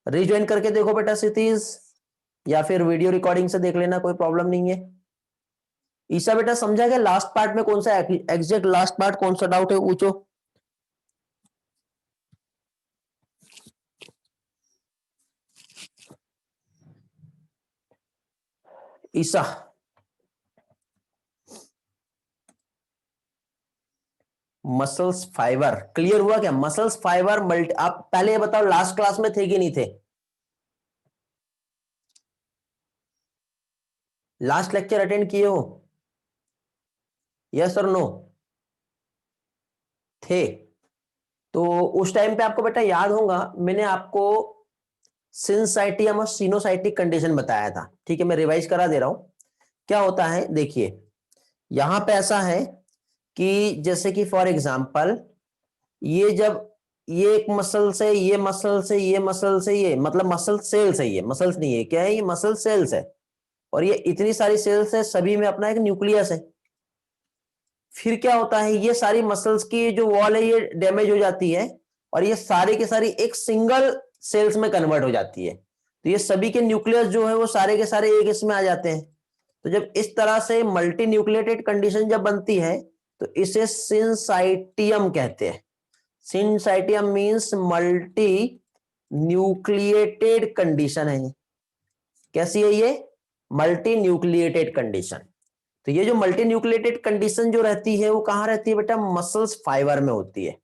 रिज्वाइन करके देखो बेटा सिटीज, या फिर वीडियो रिकॉर्डिंग से देख लेना, कोई प्रॉब्लम नहीं है। ईसा बेटा समझा गया लास्ट पार्ट में? कौन सा एग्जैक्ट लास्ट पार्ट, कौन सा डाउट है पूछो। ईसा, मसल्स फाइबर क्लियर हुआ क्या? मसल्स फाइबर मल्टी, आप पहले ये बताओ लास्ट क्लास में थे कि नहीं थे? लास्ट लेक्चर अटेंड किए हो? यस और नो? थे? तो उस टाइम पे आपको बेटा याद होगा मैंने आपको सिंसाइटियम और सिनोसाइटिक कंडीशन बताया था। ठीक है, मैं रिवाइज करा दे रहा हूं। क्या होता है देखिए, यहां पे ऐसा है कि जैसे कि फॉर एग्जांपल ये जब ये एक मसल से ये मसल से ये मसल से ये मतलब मसल सेल्स है, ये मसल्स नहीं है, क्या है ये मसल सेल्स है, और ये इतनी सारी सेल्स है, सभी में अपना एक न्यूक्लियस है। फिर क्या होता है, ये सारी मसल्स की जो वॉल है ये डैमेज हो जाती है और ये सारी की सारी एक सिंगल सेल्स में कन्वर्ट हो जाती है। तो ये सभी के न्यूक्लियस जो है वो सारे के सारे एक इसमें आ जाते हैं। तो जब इस तरह से मल्टी न्यूक्लिएटेड कंडीशन जब बनती है तो इसे सिंसाइटियम कहते हैं। सिंसाइटियम मींस मल्टी न्यूक्लिएटेड कंडीशन है। कैसी है ये? Multi nucleated condition. तो ये जो मल्टी न्यूक्लिएटेड कंडीशन जो रहती है वो कहां रहती है बेटा? मसल्स फाइबर में होती है।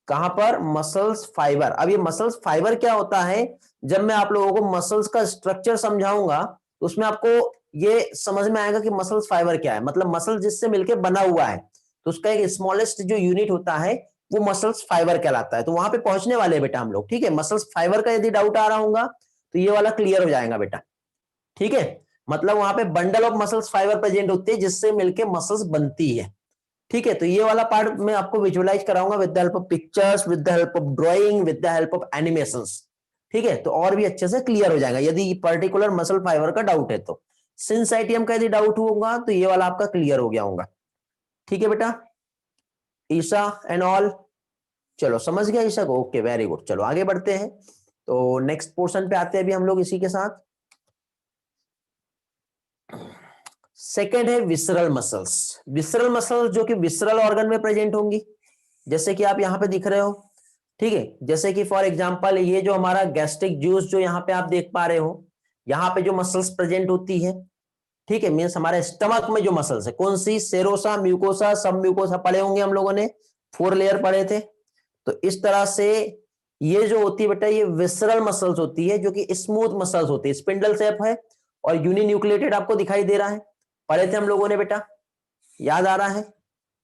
कहां पर? Muscles fibre. अब ये मसल्स फाइबर क्या होता है, जब मैं आप लोगों को मसल्स का स्ट्रक्चर समझाऊंगा तो उसमें आपको ये समझ में आएगा कि मसल्स फाइबर क्या है। मतलब मसल जिससे मिलकर बना हुआ है तो उसका एक स्मॉलेस्ट जो यूनिट होता है वो मसल्स फाइबर कहलाता है। तो वहां पे पहुंचने वाले हैं बेटा हम लोग। ठीक है, मसल्स फाइबर का यदि डाउट आ रहा होगा तो ये वाला क्लियर हो जाएगा बेटा। ठीक है, मतलब वहां पे bundle of muscles fibre present होते हैं जिससे मिलके मसल्स बनती है। ठीक है, तो ये वाला पार्ट मैं आपको विजुअलाइज कराऊंगा with the help of pictures, with the help of drawing, with the help of animations. ठीक है, तो और भी अच्छे से क्लियर हो जाएगा यदि पर्टिकुलर मसल फाइबर का डाउट है तो। सिंसाइटियम का यदि डाउट होगा तो ये वाला आपका क्लियर हो गया होगा। ठीक है बेटा, ईशा एंड ऑल, चलो समझ गया ईशा को? Okay, very good. चलो आगे बढ़ते हैं, तो नेक्स्ट पोर्शन पे आते हैं अभी हम लोग इसी के साथ। सेकेंड है विसरल मसल्स। विसरल मसल्स जो कि विसरल ऑर्गन में प्रेजेंट होंगी, जैसे कि आप यहां पे दिख रहे हो। ठीक है, जैसे कि फॉर एग्जांपल ये जो हमारा गैस्ट्रिक जूस जो यहाँ पे आप देख पा रहे हो, यहाँ पे जो मसल्स प्रेजेंट होती है। ठीक है, मीन्स हमारे स्टमक में जो मसल्स है, कौन सी? सेरोसा, म्यूकोसा, सब म्यूकोसा पढ़े होंगे हम लोगों ने, 4 लेयर पढ़े थे। तो इस तरह से ये जो होती है बेटा ये विसरल मसल्स होती है, जो कि स्मूथ मसल्स होती है, स्पिंडल शेप है और यूनिन्यूक्लिएटेड आपको दिखाई दे रहा है। पढ़े थे हम लोगों ने बेटा, याद आ रहा है?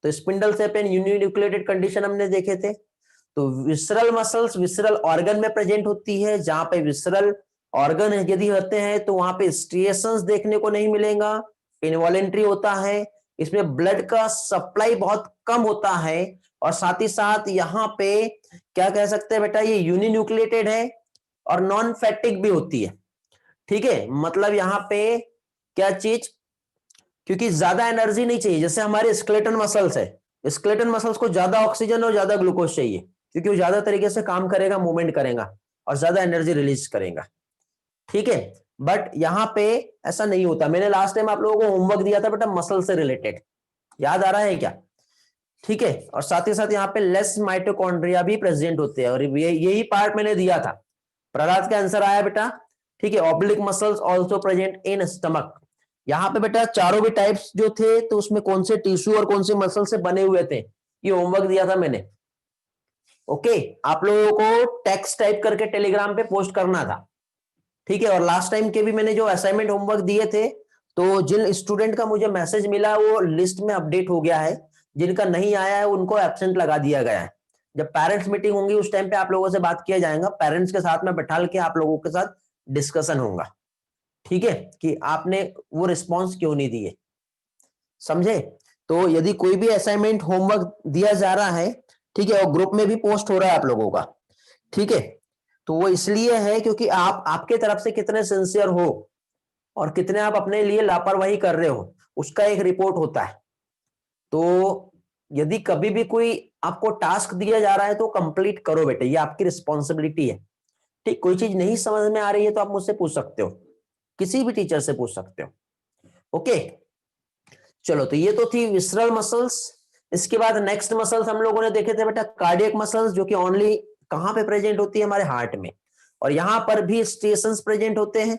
तो spindle shape and uninucleated condition हमने देखे थे। तो विसरल मसल्स विसरल ऑर्गन में प्रेजेंट होती है। जहां पे विसरल ऑर्गन यदि होते हैं तो वहां पे स्ट्रिएशंस देखने को नहीं मिलेगा, इनवॉलेंट्री होता है, इसमें ब्लड का सप्लाई बहुत कम होता है और साथ ही साथ यहाँ पे क्या कह सकते हैं बेटा, ये यूनिन्यूक्लिएटेड है और नॉन फैटिक भी होती है। ठीक है, मतलब यहाँ पे क्या चीज, क्योंकि ज्यादा एनर्जी नहीं चाहिए। जैसे हमारे स्केलेटन मसल्स है, स्केलेटन मसल्स को ज्यादा ऑक्सीजन और ज्यादा ग्लूकोज चाहिए क्योंकि वो ज्यादा तरीके से काम करेगा, मूवमेंट करेगा और ज्यादा एनर्जी रिलीज करेगा। ठीक है, बट यहां पे ऐसा नहीं होता। मैंने लास्ट टाइम आप लोगों को होमवर्क दिया था बेटा मसल से रिलेटेड, याद आ रहा है क्या? ठीक है, और साथ ही साथ यहाँ पे लेस माइटोकॉन्ड्रिया भी प्रेजेंट होते हैं और यही पार्ट मैंने दिया था। प्रहलाद का आंसर आया बेटा। ठीक है, oblique muscles also present in stomach. यहाँ पे बेटा चारों भी टाइप्स जो थे तो उसमें कौन से टिश्यू और कौन से मसल से बने हुए थे, ये होमवर्क दिया था मैंने। ओके, आप लोगों को टेक्स्ट टाइप करके टेलीग्राम पे पोस्ट करना था। ठीक है, और लास्ट टाइम के भी मैंने जो असाइनमेंट होमवर्क दिए थे तो जिन स्टूडेंट का मुझे मैसेज मिला वो लिस्ट में अपडेट हो गया है, जिनका नहीं आया है उनको एब्सेंट लगा दिया गया है। जब पेरेंट्स मीटिंग होंगी उस टाइम पे आप लोगों से बात किया जाएगा, पेरेंट्स के साथ में बैठा के आप लोगों के साथ डिस्कशन होगा। ठीक है, कि आपने वो रिस्पॉन्स क्यों नहीं दिए, समझे? तो यदि कोई भी असाइनमेंट होमवर्क दिया जा रहा है, ठीक है, और ग्रुप में भी पोस्ट हो रहा है आप लोगों का, ठीक है, तो वो इसलिए है क्योंकि आप आपके तरफ से कितने सिंसियर हो और कितने आप अपने लिए लापरवाही कर रहे हो उसका एक रिपोर्ट होता है। तो यदि कभी भी कोई आपको टास्क दिया जा रहा है तो कंप्लीट करो बेटे, ये आपकी रिस्पॉन्सिबिलिटी है। ठीक, कोई चीज नहीं समझ में आ रही है तो आप मुझसे पूछ सकते हो, किसी भी टीचर से पूछ सकते हो। ओके, चलो, तो ये तो थी विसरल मसल्स। इसके बाद नेक्स्ट मसल्स हम लोगों ने देखे थे बेटा कार्डियक मसल्स, जो कि ओनली कहां पे प्रेजेंट होती है? हमारे हार्ट में, और यहां पर भी स्टेशंस प्रेजेंट होते हैं।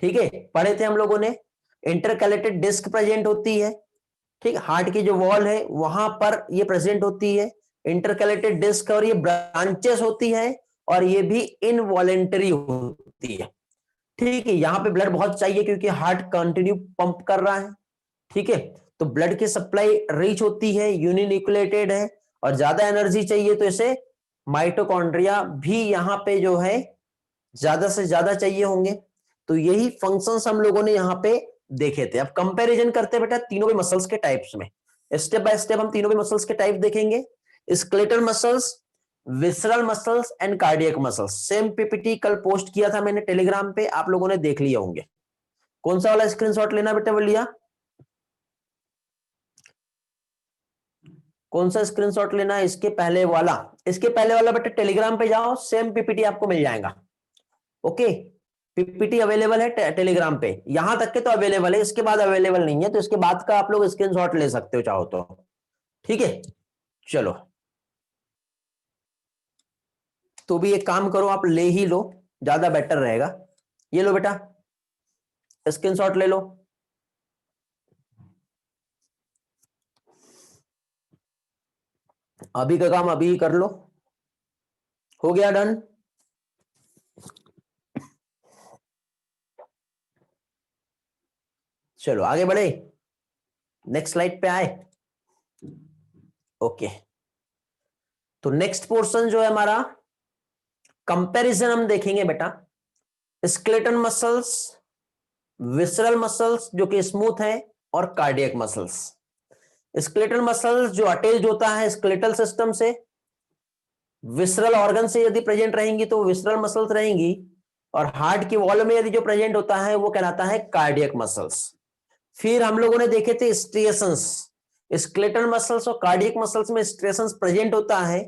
ठीक है, पढ़े थे हम लोगों ने। इंटरकैलेटेड डिस्क प्रेजेंट होती है। ठीक, हार्ट की जो वॉल है वहां पर ये प्रेजेंट होती है इंटरकैलेटेड डिस्क, और ये ब्रांचेस होती है और ये भी इनवॉलेंटरी होती है। ठीक है, यहां पे ब्लड बहुत चाहिए क्योंकि हार्ट कंटिन्यू पंप कर रहा है। ठीक है, तो ब्लड की सप्लाई रीच होती है, यूनिन्यूक्लिएटेड है और ज्यादा एनर्जी चाहिए तो इसे माइटोकॉन्ड्रिया भी यहां पे जो है ज्यादा से ज्यादा चाहिए होंगे। तो यही फंक्शंस हम लोगों ने यहाँ पे देखे थे। अब कंपैरिजन करते हैं बेटा तीनों भी मसल्स के टाइप्स में, स्टेप बाय स्टेप हम तीनों भी मसल्स के टाइप देखेंगे। Skeletal muscles, visceral muscles and cardiac muscles. Same PPT कल पोस्ट किया था मैंने टेलीग्राम पे, आप लोगों ने देख लिया होंगे। कौन सा वाला स्क्रीनशॉट लेना बेटा बोलिए, कौन सा स्क्रीनशॉट लेना है? इसके पहले वाला, इसके पहले वाला बेटा टेलीग्राम पे जाओ, सेम पीपीटी आपको मिल जाएगा। ओके, पीपीटी अवेलेबल है टेलीग्राम पे, यहां तक के तो अवेलेबल है, इसके बाद अवेलेबल नहीं है, तो इसके बाद का आप लोग स्क्रीनशॉट ले सकते हो चाहो तो। ठीक है, चलो तो भी एक काम करो, आप ले ही लो, ज्यादा बेटर रहेगा। ये लो बेटा, स्क्रीनशॉट ले लो। अभी का काम अभी ही कर लो, हो गया डन। चलो आगे बढ़े, नेक्स्ट स्लाइड पे आए। ओके, तो नेक्स्ट पोर्शन जो है हमारा कंपैरिजन हम देखेंगे बेटा, स्केलेटल मसल्स, विसरल मसल्स जो कि स्मूथ है, और कार्डियक मसल्स। स्केलेटल मसल्स जो अटैच्ड होता है स्केलेटल सिस्टम से, विसरल ऑर्गन से यदि प्रेजेंट रहेंगी तो विसरल मसल्स रहेंगी, और हार्ट की वॉल में यदि जो प्रेजेंट होता है वो कहलाता है कार्डियक मसल्स। फिर हम लोगों ने देखे थे स्ट्रिएशंस, स्केलेटल मसल्स और कार्डियक मसल्स में स्ट्रिएशंस प्रेजेंट होता है,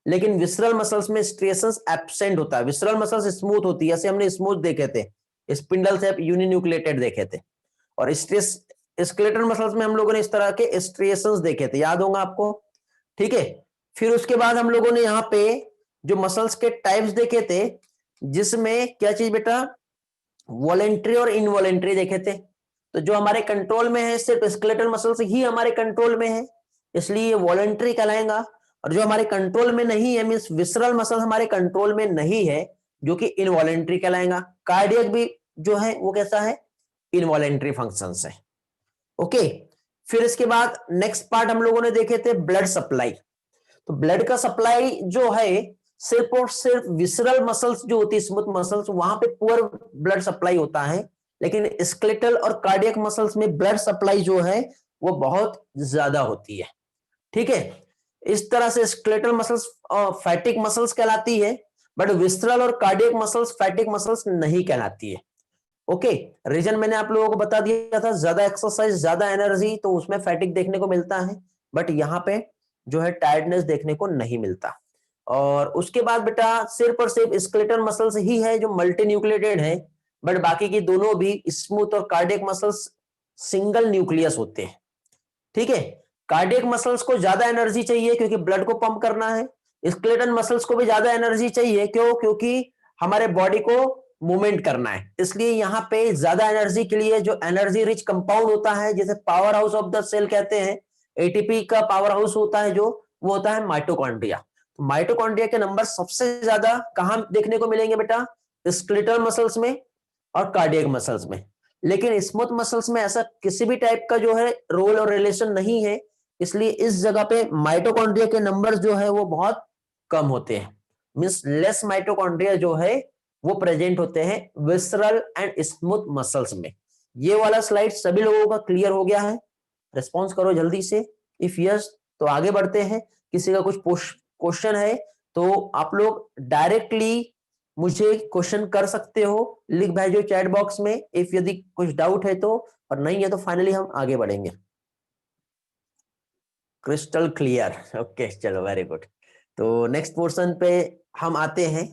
लेकिन विसरल मसल्स में स्ट्रिएशंस एब्सेंट होता है। विसरल मसल्स स्मूथ होती है, जैसे हमने स्मूथ देखे थे, स्पिंडल से यूनिन्यूक्लिएटेड देखे थे, और स्ट्रेस स्केलेटल मसल्स में हम लोगों ने इस तरह के स्ट्रिएशंस देखे थे, याद होगा आपको। ठीक है, फिर उसके बाद हम लोगों ने यहाँ पे जो मसल्स के टाइप्स देखे थे, जिसमें क्या चीज बेटा, वॉलेंट्री और इनवॉलेंट्री देखे थे। तो जो हमारे कंट्रोल में है सिर्फ स्केलेटल मसल्स ही हमारे कंट्रोल में है, इसलिए ये वॉलेंट्री कहलाएगा। और जो हमारे कंट्रोल में नहीं है, मींस विसरल मसल हमारे कंट्रोल में नहीं है, जो कि इनवॉलेंट्री कहलाएगा। कार्डियक भी जो है वो कैसा है, इनवॉलेंट्री फंक्शंस है। ओके, फिर इसके बाद नेक्स्ट पार्ट हम लोगों ने देखे थे ब्लड सप्लाई। तो ब्लड का सप्लाई जो है सिर्फ और सिर्फ विसरल मसल्स जो होती है, स्मूथ मसल्स, वहां पे पुअर ब्लड सप्लाई होता है, लेकिन स्केलेटल और कार्डियक मसल्स में ब्लड सप्लाई जो है वो बहुत ज्यादा होती है। ठीक है, इस तरह से स्केलेटल मसल्स फैटिक मसल्स कहलाती है, बट विसरल और कार्डियक मसल्स फैटिक मसल्स नहीं कहलाती है। ओके, रीजन मैंने आप लोगों को बता दिया था, ज्यादा एक्सरसाइज ज्यादा एनर्जी, तो उसमें फैटिक देखने को मिलता है, बट यहाँ पे जो है टायर्डनेस देखने को नहीं मिलता। और उसके बाद बेटा सिर्फ और सिर्फ स्केलेटल मसल्स ही है जो मल्टी न्यूक्लिएटेड है, बट बाकी की दोनों भी स्मूथ और कार्डियक मसल्स सिंगल न्यूक्लियस होते हैं। ठीक है, कार्डियक मसल्स को ज्यादा एनर्जी चाहिए क्योंकि ब्लड को पंप करना है, स्केलेटल मसल्स को भी ज्यादा एनर्जी चाहिए, क्यों, क्योंकि हमारे बॉडी को मूवमेंट करना है, इसलिए यहाँ पे ज्यादा एनर्जी के लिए जो एनर्जी रिच कंपाउंड होता है, जैसे power house of the cell कहते हैं, एटीपी का पावर हाउस होता है जो, वो होता है माइटोकॉन्ड्रिया। तो माइटोकॉन्ड्रिया के नंबर सबसे ज्यादा कहां देखने को मिलेंगे बेटा, स्केलेटल मसल्स में और कार्डियक मसल्स में। लेकिन स्मूथ मसल्स में ऐसा किसी भी टाइप का जो है रोल और रिलेशन नहीं है, इसलिए इस जगह पे माइटोकॉन्ड्रिया के नंबर जो है वो बहुत कम होते हैं, मींस लेस माइटोकॉन्ड्रिया जो है वो प्रेजेंट होते हैं विसरल एंड स्मूथ मसल्स में। ये वाला स्लाइड सभी लोगों का क्लियर हो गया है? रिस्पॉन्स करो जल्दी से, इफ यस तो आगे बढ़ते हैं। किसी का कुछ क्वेश्चन है तो आप लोग डायरेक्टली मुझे क्वेश्चन कर सकते हो, लिख भेजो चैट बॉक्स में, इफ यदि कुछ डाउट है तो, और नहीं है तो फाइनली हम आगे बढ़ेंगे। क्रिस्टल क्लियर, ओके चलो वेरी गुड। तो नेक्स्ट पोर्शन पे हम आते हैं,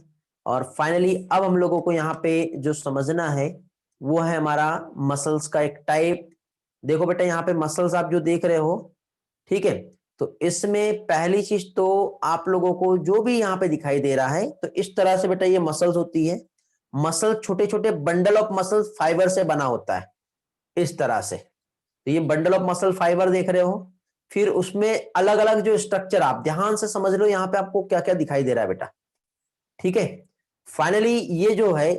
और फाइनली अब हम लोगों को यहाँ पे जो समझना है वो है हमारा मसल्स का एक टाइप। देखो बेटा यहाँ पे मसल्स आप जो देख रहे हो, ठीक है, तो इसमें पहली चीज तो आप लोगों को जो भी यहाँ पे दिखाई दे रहा है, तो इस तरह से बेटा ये मसल्स होती है। मसल छोटे छोटे बंडल ऑफ मसल फाइबर से बना होता है, इस तरह से। तो ये बंडल ऑफ मसल फाइबर देख रहे हो, फिर उसमें अलग अलग जो स्ट्रक्चर, आप ध्यान से समझ लो यहाँ पे आपको क्या क्या दिखाई दे रहा है बेटा। ठीक है, फाइनली ये जो है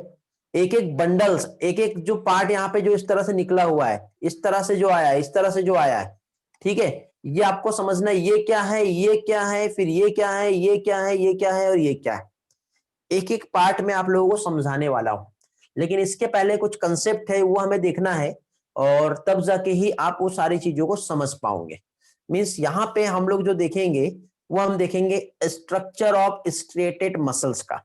एक एक बंडल्स, एक एक जो पार्ट यहाँ पे जो इस तरह से निकला हुआ है, इस तरह से जो आया है, इस तरह से जो आया है, ठीक है, ये आपको समझना है ये क्या है, ये क्या है, फिर ये क्या है, ये क्या है, ये क्या है, और ये क्या है। एक एक पार्ट में आप लोगों को समझाने वाला हूं, लेकिन इसके पहले कुछ कंसेप्ट है वो हमें देखना है, और तब जाके ही आप वो सारी चीजों को समझ पाओगे। मींस यहाँ पे हम लोग जो देखेंगे वो हम देखेंगे स्ट्रक्चर ऑफ स्ट्रेटेड मसल्स का।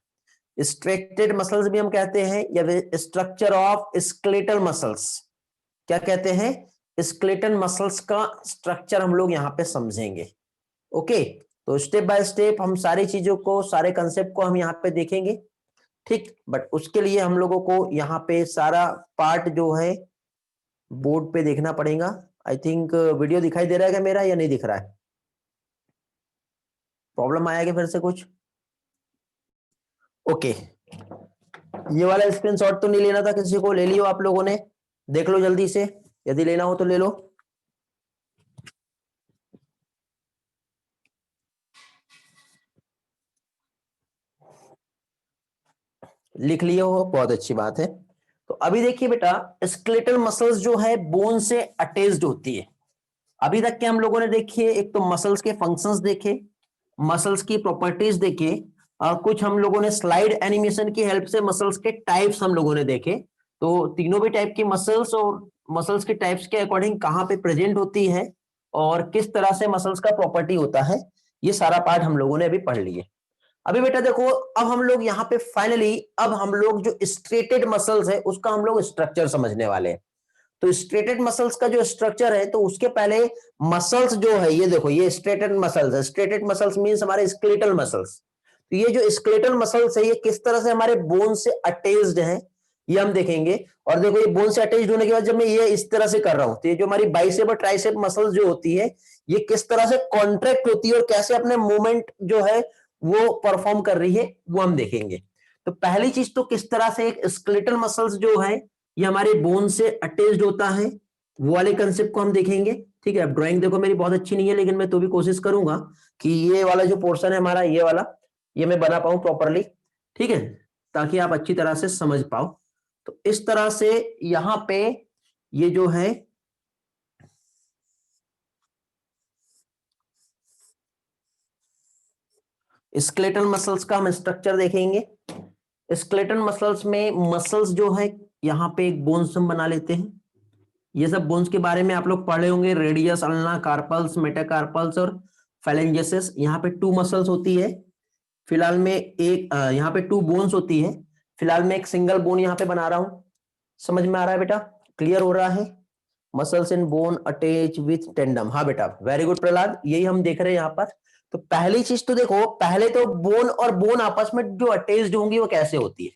स्ट्रेटेड मसल्स भी हम कहते हैं, या स्ट्रक्चर ऑफ स्केलेटल मसल्स क्या कहते हैं, स्केलेटल मसल्स का स्ट्रक्चर हम लोग यहाँ पे समझेंगे। ओके, तो स्टेप बाय स्टेप हम सारी चीजों को, सारे कंसेप्ट को हम यहाँ पे देखेंगे, ठीक। बट उसके लिए हम लोगों को यहाँ पे सारा पार्ट जो है बोर्ड पे देखना पड़ेगा। आई थिंक वीडियो दिखाई दे रहा है क्या मेरा, या नहीं दिख रहा है? प्रॉब्लम आया क्या फिर से कुछ? ओके, ये वाला स्क्रीनशॉट तो नहीं लेना था किसी को, ले लियो आप लोगों ने, देख लो जल्दी से, यदि लेना हो तो ले लो। लिख लिए हो, बहुत अच्छी बात है। तो अभी देखिए बेटा, स्केलेटल मसल्स जो है बोन से अटैच्ड होती है। अभी तक के हम लोगों ने देखिए, एक तो मसल्स के फंक्शंस देखे, मसल्स की प्रॉपर्टीज देखे, और कुछ हम लोगों ने स्लाइड एनिमेशन की हेल्प से मसल्स के टाइप्स हम लोगों ने देखे। तो तीनों भी टाइप की मसल्स और मसल्स के टाइप्स के अकॉर्डिंग कहाँ पे प्रेजेंट होती है और किस तरह से मसल्स का प्रॉपर्टी होता है, ये सारा पार्ट हम लोगों ने अभी पढ़ लिए। अभी बेटा देखो, अब हम लोग यहाँ पे फाइनली, अब हम लोग जो स्ट्रेटेड मसल्स है उसका हम लोग स्ट्रक्चर समझने वाले हैं। तो स्ट्रेटेड मसल्स का जो स्ट्रक्चर है, तो उसके पहले मसल्स जो है, ये देखो, ये स्ट्रेटेड मसल्स है। स्ट्रेटेड मसल्स मींस हमारे स्केलेटल मसल्स। तो ये जो स्केलेटल मसल्स है, ये किस तरह से हमारे बोन से अटैच्ड है, ये हम देखेंगे। और देखो, ये बोन से अटैच्ड होने के बाद जब मैं ये इस तरह से कर रहा हूं, तो ये जो हमारी बाइसेप और ट्राइसेप मसल्स जो होती है, ये किस तरह से कॉन्ट्रैक्ट होती है और कैसे अपने मूवमेंट जो है वो परफॉर्म कर रही है, वो हम देखेंगे। तो पहली चीज तो किस तरह से एक स्केलेटल मसल्स जो है ये हमारे बोन से अटैच्ड होता है, वो वाले कंसेप्ट को हम देखेंगे। ठीक है, अब ड्राइंग देखो मेरी बहुत अच्छी नहीं है, लेकिन मैं तो भी कोशिश करूंगा कि ये वाला जो पोर्शन है हमारा, ये वाला, ये मैं बना पाऊं प्रॉपरली, ठीक है, ताकि आप अच्छी तरह से समझ पाओ। तो इस तरह से यहां पे ये जो है स्केलेटल मसल्स का हम स्ट्रक्चर देखेंगे। स्केलेटल मसल्स में मसल्स जो है, यहाँ पे एक बोन्स हम बना लेते हैं। ये सब बोन्स के बारे में आप लोग पढ़े होंगे, रेडियस, अल्ना, कार्पल्स, मेटाकार्पल्स और फाइलेंजेसिस। यहाँ पे 2 मसल्स होती है फिलहाल में, एक यहाँ पे 2 बोन्स होती है फिलहाल में, एक सिंगल बोन यहाँ पे बना रहा हूं। समझ में आ रहा है बेटा, क्लियर हो रहा है? Muscles in bone attach with tandem. हाँ बेटा, वेरी गुड प्रहलाद, यही हम देख रहे हैं यहाँ पर। तो पहली चीज तो देखो, पहले तो बोन और बोन आपस में जो अटैच्ड होंगी वो कैसे होती है।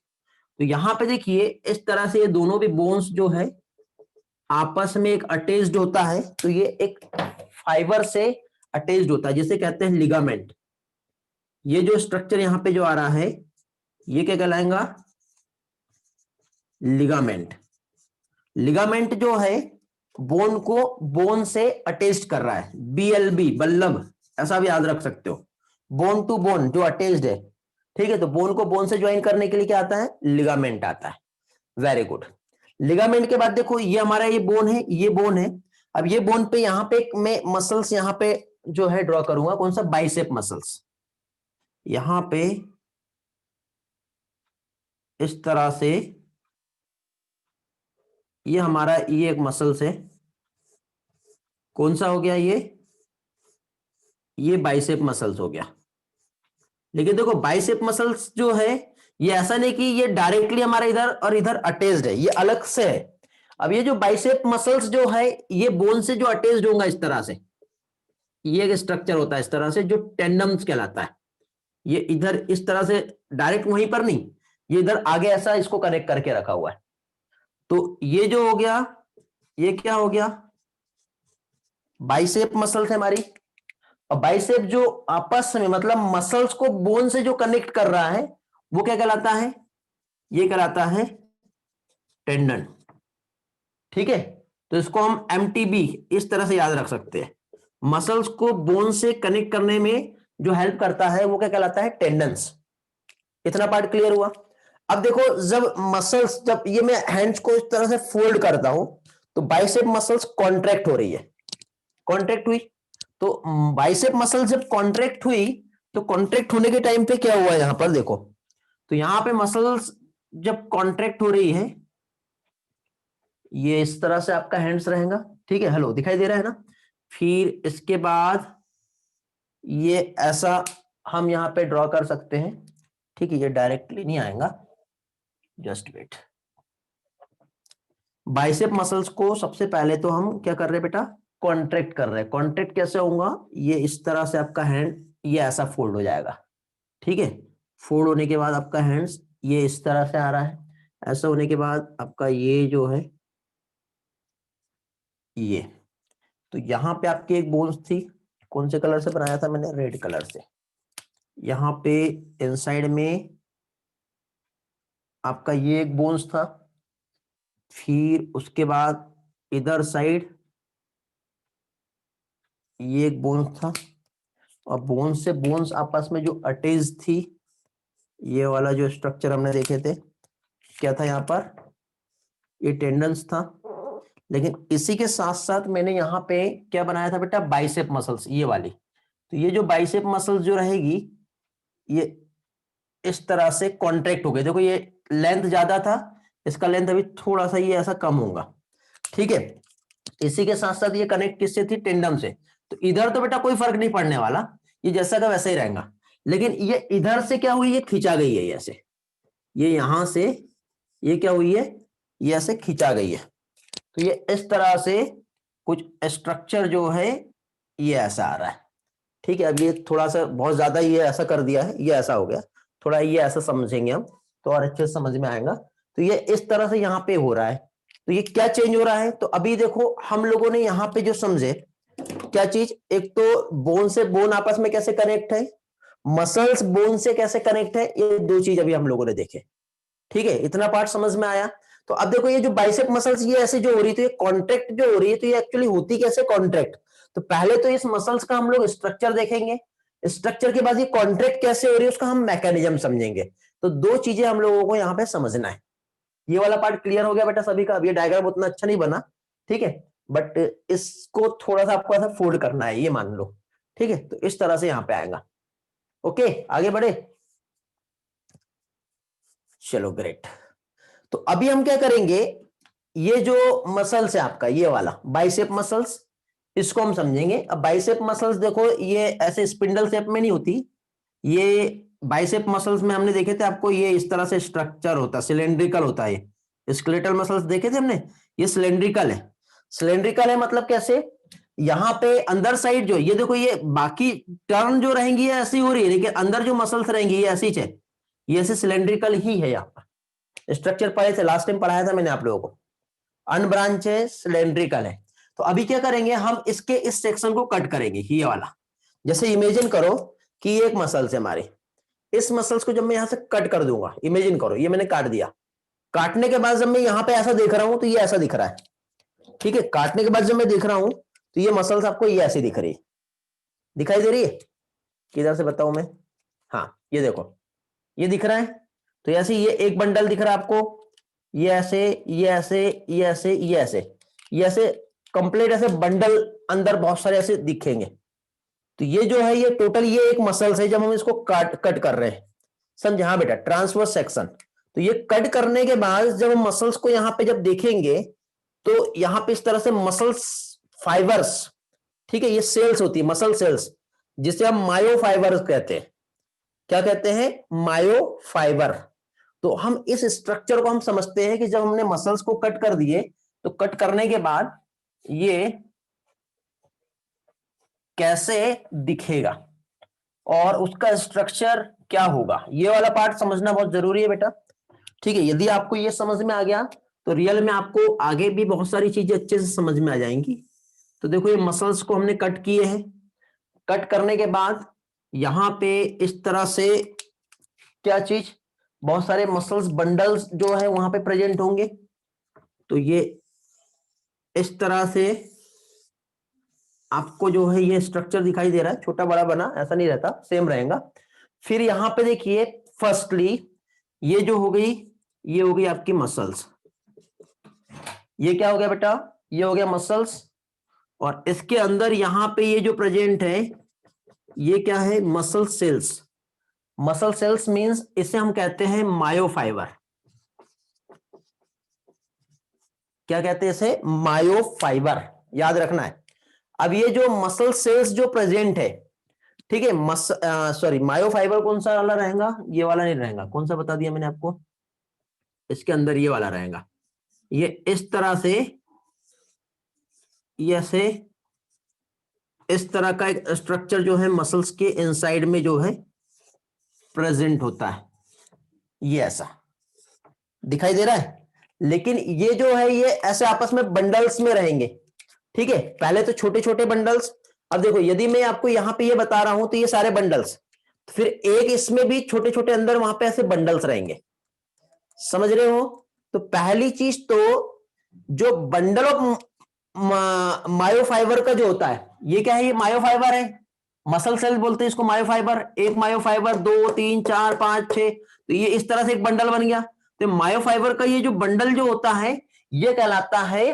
तो यहाँ पे देखिए, इस तरह से ये दोनों भी बोन्स जो है आपस में एक अटैच्ड होता है। तो ये एक फाइबर से अटैच्ड होता है, जिसे कहते हैं लिगामेंट। ये जो स्ट्रक्चर यहाँ पे जो आ रहा है, ये क्या कहलाएगा? लिगामेंट। लिगामेंट जो है बोन को बोन से अटैच्ड कर रहा है, BLB, बल्लभ, ऐसा भी याद रख सकते हो, बोन टू बोन जो अटैच्ड है। ठीक है, तो बोन को बोन से ज्वाइन करने के लिए क्या आता है? लिगामेंट आता है। Very good. लिगामेंट के बाद देखो, ये हमारा ये बोन है, ये बोन है। अब ये बोन पे यहाँ पे मैं मसल्स यहाँ पे जो है ड्रॉ करूंगा, कौन सा? Bicep muscles. यहां पे इस तरह से ये हमारा ये एक मसल्स है, कौन सा हो गया? ये बाइसेप मसल्स हो गया। लेकिन देखो, बाइसेप मसल्स जो है ये ऐसा नहीं कि ये डायरेक्टली हमारा इधर और इधर अटैच्ड है, ये अलग से है। अब ये जो बाइसेप मसल्स जो है ये बोन से जो अटैच्ड होगा इस तरह से, ये एक स्ट्रक्चर होता है इस तरह से, जो टेंडम्स कहलाता है। ये इधर इस तरह से डायरेक्ट वहीं पर नहीं, ये इधर आगे ऐसा इसको कनेक्ट करके रखा हुआ है। तो ये जो हो गया, ये क्या हो गया? बाइसेप मसल्स है हमारी। और बाइसेप जो आपस में, मतलब मसल्स को बोन से जो कनेक्ट कर रहा है, वो क्या कहलाता है? ये कहलाता है टेंडन। ठीक है, तो इसको हम MTB इस तरह से याद रख सकते हैं। मसल्स को बोन से कनेक्ट करने में जो हेल्प करता है वो क्या कहलाता है? टेंडन्स। इतना पार्ट क्लियर हुआ? अब देखो, जब मसल्स, जब ये मैं हैंड्स को इस तरह से फोल्ड करता हूं, तो बाइसेप मसल्स कॉन्ट्रैक्ट हो रही है, कॉन्ट्रैक्ट हुई। तो बाइसेप मसल जब कॉन्ट्रैक्ट हुई, तो कॉन्ट्रैक्ट होने के टाइम पे क्या हुआ यहां पर देखो, तो यहां पे मसल्स जब कॉन्ट्रैक्ट हो रही है, ये इस तरह से आपका हैंड्स रहेगा, ठीक है, हेलो दिखाई दे रहा है ना। फिर इसके बाद ये ऐसा हम यहां पे ड्रॉ कर सकते हैं, ठीक है, ये डायरेक्टली नहीं आएगा, जस्ट वेट। बाइसेप मसल्स को सबसे पहले तो हम क्या कर रहे हैं बेटा, कॉन्ट्रैक्ट कर रहे हैं। कॉन्ट्रैक्ट कैसे होगा, ये इस तरह से आपका हैंड ये ऐसा फोल्ड हो जाएगा, ठीक है। फोल्ड होने के बाद आपका हैंड्स ये इस तरह से आ रहा है, ऐसा होने के बाद आपका ये जो है ये, तो यहां पे आपकी एक बोन्स थी, कौन से कलर से बनाया था मैंने, रेड कलर से। यहां पे इनसाइड में आपका ये एक बोन्स था, फिर उसके बाद इधर साइड ये एक बोन्स था, और बोन्स से बोन्स आपस में जो अटैच थी, ये वाला जो स्ट्रक्चर हमने देखे थे, क्या था यहाँ पर, ये टेंडन्स था। लेकिन इसी के साथ साथ मैंने यहाँ पे क्या बनाया था बेटा, बाइसेप मसल्स, ये वाली। तो ये जो बाइसेप मसल्स जो रहेगी, ये इस तरह से कॉन्ट्रैक्ट हो गए। देखो ये लेंथ ज्यादा था, इसका लेंथ अभी थोड़ा सा ये ऐसा कम होगा, ठीक है। इसी के साथ साथ ये कनेक्ट किससे थी, टेंडम से। तो इधर तो बेटा कोई फर्क नहीं पड़ने वाला, ये जैसा का वैसा ही रहेगा। लेकिन ये इधर से क्या हुई, ये खींचा गई है ऐसे, ये यहां से ये क्या हुई है, ये ऐसे खींचा गई है। तो ये इस तरह से कुछ स्ट्रक्चर जो है ये ऐसा आ रहा है, ठीक है। अब ये थोड़ा सा बहुत ज्यादा ये ऐसा कर दिया है, ये ऐसा हो गया, थोड़ा ये ऐसा समझेंगे हम तो और अच्छे से समझ में आएगा। तो ये इस तरह से यहाँ पे हो रहा है। तो ये क्या चेंज हो रहा है, तो अभी देखो हम लोगों ने यहाँ पे जो समझे क्या चीज, एक तो बोन से बोन आपस में कैसे कनेक्ट है, मसल्स बोन से कैसे कनेक्ट है, ये दो चीज अभी हम लोगों ने देखे, ठीक है। इतना पार्ट समझ में आया। तो अब देखो ये जो बाइसेप मसल्स ये ऐसे जो हो रही, तो ये कॉन्ट्रैक्ट जो हो रही है, तो ये एक्चुअली होती कैसे कॉन्ट्रैक्ट। तो पहले तो इस मसल्स का हम लोग स्ट्रक्चर देखेंगे, स्ट्रक्चर के बाद ये कॉन्ट्रैक्ट कैसे हो रही है उसका हम मैकेनिज्म समझेंगे। तो दो चीजें हम लोगों को यहाँ पे समझना है। ये वाला पार्ट क्लियर हो गया बेटा सभी का। अब ये डायग्राम उतना अच्छा नहीं बना, ठीक है, बट इसको थोड़ा सा आपको ऐसा फोल्ड करना है, ये मान लो, ठीक है। तो इस तरह से यहाँ पे आएगा, ओके, आगे बढ़े, चलो ग्रेट। तो अभी हम क्या करेंगे, ये जो मसल्स है आपका ये वाला बाइसेप मसल्स, इसको हम समझेंगे। अब बाइसेप मसल्स देखो ये ऐसे स्पिंडल शेप में नहीं होती, ये बाइसेप मसल्स में हमने देखे थे आपको, ये इस तरह से स्ट्रक्चर होता है, सिलेंड्रिकल होता है। ये स्केलेटल मसल्स देखे थे हमने, ये सिलेंड्रिकल है। सिलेंड्रिकल है मतलब कैसे, यहां पे अंदर साइड जो ये देखो, ये बाकी टर्न जो रहेंगी ये ऐसी हो रही है, लेकिन अंदर जो मसल्स रहेंगी ये ऐसी है, ये ऐसे सिलेंड्रिकल ही है। यहाँ पर स्ट्रक्चर पढ़े थे लास्ट टाइम, पढ़ाया था मैंने आप लोगों को, अनब्रांच है, सिलेंड्रिकल है। तो अभी क्या करेंगे हम, इसके इस सेक्शन को कट करेंगे, ये वाला। जैसे इमेजिन करो कि ये एक मसल्स है हमारी, इस मसल्स को जब मैं यहां से कट कर दूंगा, इमेजिन करो ये मैंने काट दिया, काटने के बाद जब मैं यहां पे ऐसा देख रहा हूं तो ये ऐसा दिख रहा है, ठीक है। काटने के बाद जब मैं देख रहा हूं तो ये मसल्स आपको ये ऐसी दिख रही है, दिखाई दे रही है, किधर से बताऊं मैं, हाँ ये देखो ये दिख रहा है। तो ऐसे ये एक बंडल दिख रहा है आपको, ये ऐसे ये ऐसे ये ऐसे ये ऐसे ये ऐसे कंप्लीट ऐसे बंडल अंदर बहुत सारे ऐसे दिखेंगे। तो ये जो है ये टोटल ये एक मसल्स है, जब हम इसको कट कर रहे हैं, समझे, हाँ बेटा, ट्रांसवर्स सेक्शन। तो ये कट करने के बाद जब हम मसल्स को यहां पे जब देखेंगे तो यहां पे इस तरह से मसल्स फाइबर्स, ठीक है, ये सेल्स होती है मसल सेल्स, जिसे हम मायो फाइबर्स कहते हैं। क्या कहते हैं, मायो फाइबर। तो हम इस स्ट्रक्चर को हम समझते हैं कि जब हमने मसल्स को कट कर दिए तो कट करने के बाद ये कैसे दिखेगा और उसका स्ट्रक्चर क्या होगा, ये वाला पार्ट समझना बहुत जरूरी है बेटा, ठीक है। यदि आपको ये समझ में आ गया तो रियल में आपको आगे भी बहुत सारी चीजें अच्छे से समझ में आ जाएंगी। तो देखो ये मसल्स को हमने कट किए हैं, कट करने के बाद यहां पे इस तरह से क्या चीज, बहुत सारे मसल्स बंडल्स जो है वहां पे प्रेजेंट होंगे। तो ये इस तरह से आपको जो है ये स्ट्रक्चर दिखाई दे रहा है, छोटा बड़ा बना ऐसा नहीं रहता, सेम रहेगा। फिर यहां पे देखिए फर्स्टली ये जो हो गई, ये हो गई आपकी मसल्स, ये क्या हो गया बेटा, ये हो गया मसल्स। और इसके अंदर यहां पे ये जो प्रेजेंट है ये क्या है, muscle cells. Muscle cells means इसे हम कहते हैं मायोफाइबर। क्या कहते हैं इसे? मायोफाइबर, याद रखना है। अब ये जो मसल सेल्स जो प्रेजेंट है, ठीक है, सॉरी, मायोफाइबर कौन सा वाला रहेगा? ये वाला नहीं रहेगा। कौन सा बता दिया मैंने आपको? इसके अंदर ये वाला रहेगा। ये इस तरह से, ऐसे इस तरह का एक स्ट्रक्चर जो है मसल्स के इनसाइड में जो है प्रेजेंट होता है। ये ऐसा दिखाई दे रहा है। लेकिन ये जो है ये ऐसे आपस में बंडल्स में रहेंगे, ठीक है। पहले तो छोटे छोटे बंडल्स। अब देखो, यदि मैं आपको यहां पे ये बता रहा हूं तो ये सारे बंडल्स, तो फिर एक इसमें भी छोटे छोटे अंदर वहां पे ऐसे बंडल्स रहेंगे। समझ रहे हो? तो पहली चीज तो जो बंडल ऑफ मायोफाइबर का जो होता है, ये क्या है? ये मायोफाइबर है। मसल सेल बोलते हैं इसको मायोफाइबर। एक मायोफाइबर, 2 3 4 5 6, तो ये इस तरह से एक बंडल बन गया। तो मायोफाइबर का ये जो बंडल जो होता है ये कहलाता है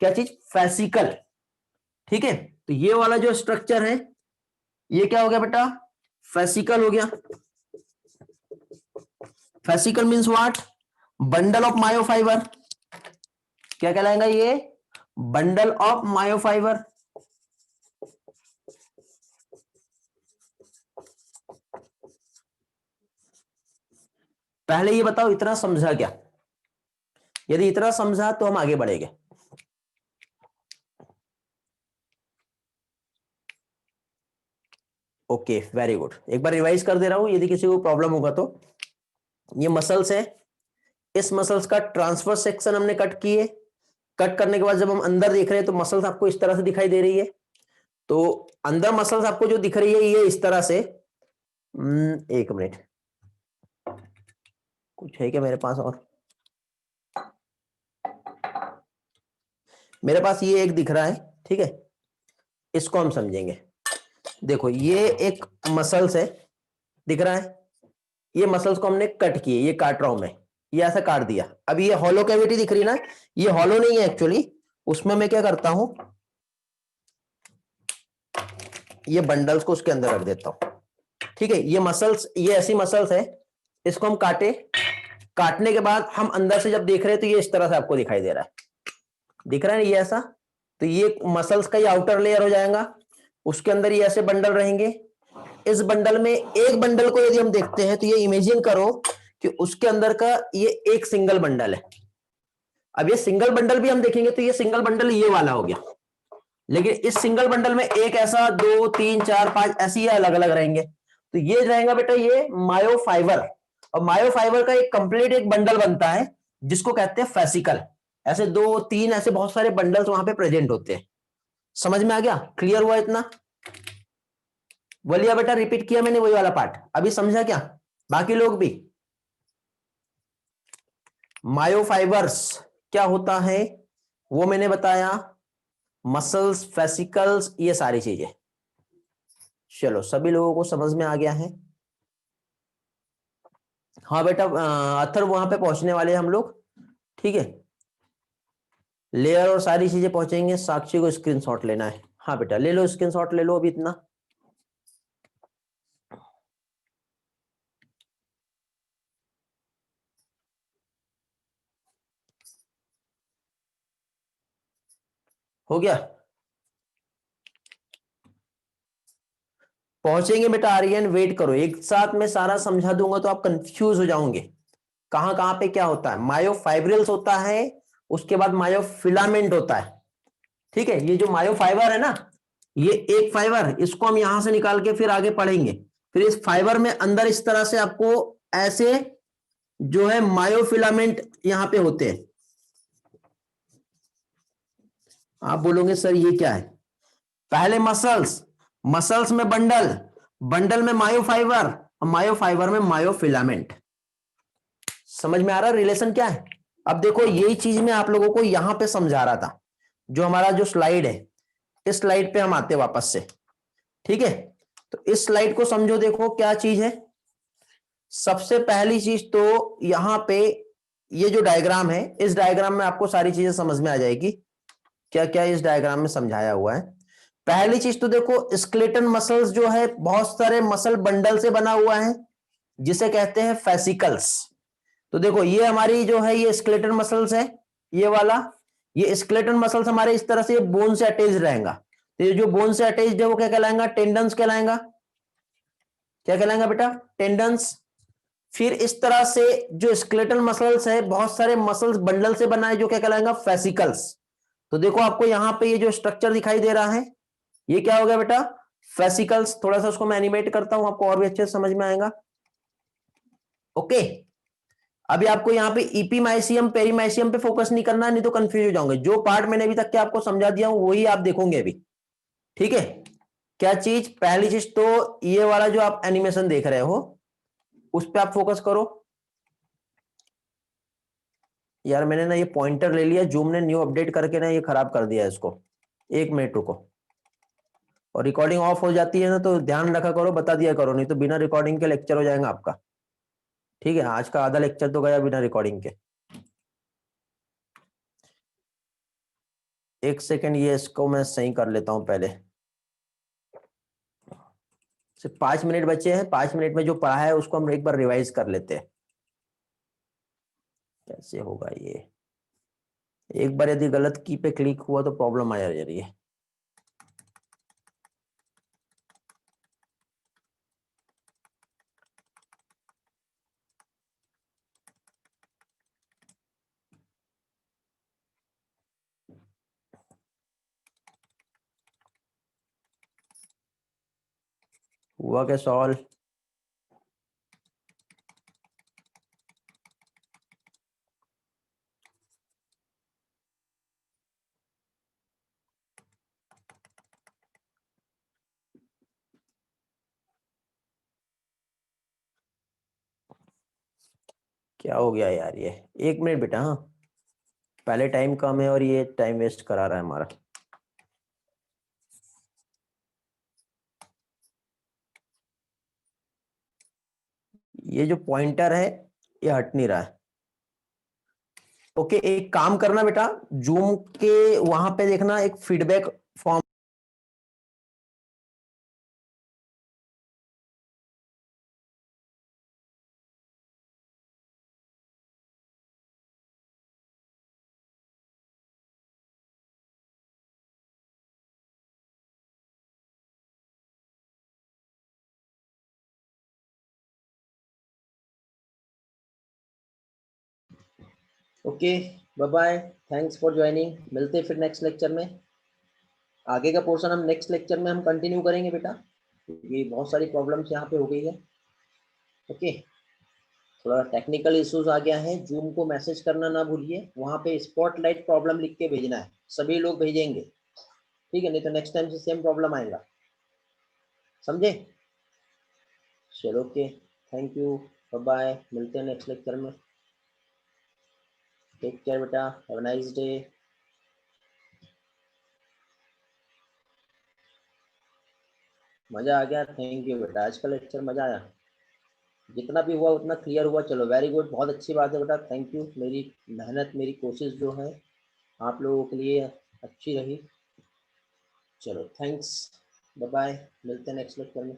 क्या चीज? फेसिकल। ठीक है, तो ये वाला जो स्ट्रक्चर है ये क्या हो गया बेटा? फेसिकल हो गया। Fascicle means what? Bundle of myofibre. क्या कहलाएगा ये? Bundle of myofibre. पहले ये बताओ, इतना समझा क्या? यदि इतना समझा तो हम आगे बढ़ेंगे। Okay, very good. एक बार रिवाइज कर दे रहा हूं यदि किसी को प्रॉब्लम होगा तो। ये मसल्स है, इस मसल्स का ट्रांसवर्स सेक्शन हमने कट किए। कट करने के बाद जब हम अंदर देख रहे हैं तो मसल्स आपको इस तरह से दिखाई दे रही है। तो अंदर मसल्स आपको जो दिख रही है ये इस तरह से, एक मिनट, कुछ है क्या मेरे पास? और मेरे पास ये एक दिख रहा है, ठीक है, इसको हम समझेंगे। देखो, ये एक मसल्स है, दिख रहा है। ये मसल्स को हमने कट किए, ये काट रहा हूं मैं, ये ऐसा काट दिया। अब ये हॉलो कैविटी दिख रही ना, ये हॉलो नहीं है एक्चुअली। उसमें मैं क्या करता हूं, ये बंडल्स को उसके अंदर रख देता हूं। ठीक है, ये मसल्स, ये ऐसी मसल्स है, इसको हम काटे। काटने के बाद हम अंदर से जब देख रहे हैं तो ये इस तरह से आपको दिखाई दे रहा है। दिख रहा है ये ऐसा? तो ये मसल्स का ये आउटर लेयर हो जाएगा। उसके अंदर ये ऐसे बंडल रहेंगे। इस बंडल में, एक बंडल को यदि हम देखते हैं तो ये इमेजिन करो कि उसके अंदर का ये एक सिंगल बंडल है। अब ये सिंगल बंडल भी हम देखेंगे तो ये सिंगल बंडल ये वाला हो गया। लेकिन इस सिंगल बंडल में एक ऐसा, 2 3 4 5 ऐसी अलग अलग रहेंगे। तो ये रहेगा बेटा ये मायोफाइबर। और मायोफाइबर का एक कंप्लीट एक बंडल बनता है जिसको कहते हैं फेसिकल। ऐसे 2 3 ऐसे बहुत सारे बंडल्स वहां पे प्रेजेंट होते हैं। समझ में आ गया? क्लियर हुआ इतना? बोलिए बेटा, रिपीट किया मैंने वही वाला पार्ट, अभी समझा क्या बाकी लोग भी? मायोफाइबर्स क्या होता है वो मैंने बताया, मसल्स, फेसिकल्स, ये सारी चीजें। चलो, सभी लोगों को समझ में आ गया है? हाँ बेटा, अथर वहां पे पहुंचने वाले हम लोग, ठीक है। लेयर और सारी चीजें पहुंचेंगे। साक्षी को स्क्रीनशॉट लेना है। हाँ बेटा, ले लो स्क्रीनशॉट, ले लो अभी इतना। हो गया? पहुंचेंगे बेटा आर्यन, वेट करो, एक साथ में सारा समझा दूंगा तो आप कंफ्यूज हो जाओगे कहां कहां पे क्या होता है। मायोफाइब्रिल्स होता है, उसके बाद मायोफिलामेंट होता है। ठीक है, ये जो मायोफाइबर है ना, ये एक फाइबर, इसको हम यहां से निकाल के फिर आगे पढ़ेंगे। फिर इस फाइबर में अंदर इस तरह से आपको ऐसे जो है मायोफिलामेंट यहां पे होते हैं। आप बोलोगे सर ये क्या है? पहले मसल्स, मसल्स में बंडल, बंडल में मायोफाइबर, और मायोफाइबर में मायोफिलामेंट। समझ में आ रहा है रिलेशन क्या है? अब देखो, यही चीज मैं आप लोगों को यहां पे समझा रहा था। जो हमारा जो स्लाइड है, इस स्लाइड पे हम आते वापस से, ठीक है। तो इस स्लाइड को समझो, देखो क्या चीज है। सबसे पहली चीज तो यहां पे ये जो डायग्राम है, इस डायग्राम में आपको सारी चीजें समझ में आ जाएगी क्या क्या इस डायग्राम में समझाया हुआ है। पहली चीज तो देखो, स्केलेटन मसल्स जो है बहुत सारे मसल बंडल से बना हुआ है। जिसे कहते हैं फेसिकल्स। तो देखो ये हमारी जो है ये स्केलेटल मसल्स है, ये वाला, ये स्केलेटल मसल्स हमारे इस तरह से बोन से अटैच रहेगा। तो ये जो बोन से अटैच्ड है वो क्या कहलाएगा, टेंडन्स कहलाएगा। क्या कहलाएगा बेटा, टेंडन्स। फिर इस तरह से जो स्केलेटल मसल्स है, बहुत सारे मसल्स बंडल से बना है, जो क्या कहलाएगा, फेसिकल्स। तो देखो आपको यहां पे ये जो स्ट्रक्चर दिखाई दे रहा है, ये क्या हो गया बेटा, फेसिकल्स। थोड़ा सा उसको मैं एनिमेट करता हूं, आपको और भी अच्छे से समझ में आएगा। ओके, अभी आपको यहाँ पे इपीमाइसियम पेरीमाइसियम पे फोकस नहीं करना है, नहीं तो कंफ्यूज हो जाओगे। जो पार्ट मैंने अभी तक के आपको समझा दिया हूं वही आप देखोगे अभी, ठीक है। क्या चीज, पहली चीज तो ये वाला जो आप एनिमेशन देख रहे हो उस पे आप फोकस करो। यार मैंने ना ये पॉइंटर ले लिया, जूम ने न्यू अपडेट करके ना ये खराब कर दिया है इसको। 1 मिनट रुको। और रिकॉर्डिंग ऑफ हो जाती है ना तो ध्यान रखा करो, बता दिया करो, नहीं तो बिना रिकॉर्डिंग के लेक्चर हो जाएगा आपका। ठीक है, आज का आधा लेक्चर तो गया बिना रिकॉर्डिंग के। 1 सेकेंड, ये इसको मैं सही कर लेता हूं पहले। सिर्फ 5 मिनट बचे हैं, 5 मिनट में जो पढ़ा है उसको हम एक बार रिवाइज कर लेते हैं। कैसे होगा ये, एक बार यदि गलत की पे क्लिक हुआ तो प्रॉब्लम आया जा रही है। हुआ क्या सॉल्व, क्या हो गया यार ये। 1 मिनट बेटा, हाँ पहले टाइम कम है और ये टाइम वेस्ट करा रहा है हमारा। ये जो पॉइंटर है ये हट नहीं रहा है। ओके, एक काम करना बेटा, जूम के वहां पे देखना एक feedback form. Okay, bye bye, thanks for joining. मिलते हैं फिर नेक्स्ट लेक्चर में। आगे का पोर्शन हम नेक्स्ट लेक्चर में हम कंटिन्यू करेंगे बेटा, क्योंकि बहुत सारी प्रॉब्लम्स यहाँ पे हो गई है। ओके, थोड़ा टेक्निकल इश्यूज आ गया है। जूम को मैसेज करना ना भूलिए, वहाँ पे स्पॉटलाइट प्रॉब्लम लिख के भेजना है, सभी लोग भेजेंगे, ठीक है, नहीं तो नेक्स्ट टाइम से सेम प्रॉब्लम आएगा, समझे। चलो okay, thank you, bye bye, मिलते हैं नेक्स्ट लेक्चर में। टेक केयर बेटा, हैव अ नाइस डे। मज़ा आ गया, थैंक यू बेटा, आज का लेक्चर मज़ा आया, जितना भी हुआ उतना क्लियर हुआ। चलो वेरी गुड, बहुत अच्छी बात है बेटा, थैंक यू। मेरी मेहनत, मेरी कोशिश जो है आप लोगों के लिए अच्छी रही। चलो थैंक्स, बाय बाय, मिलते हैं नेक्स्ट लेक्चर में।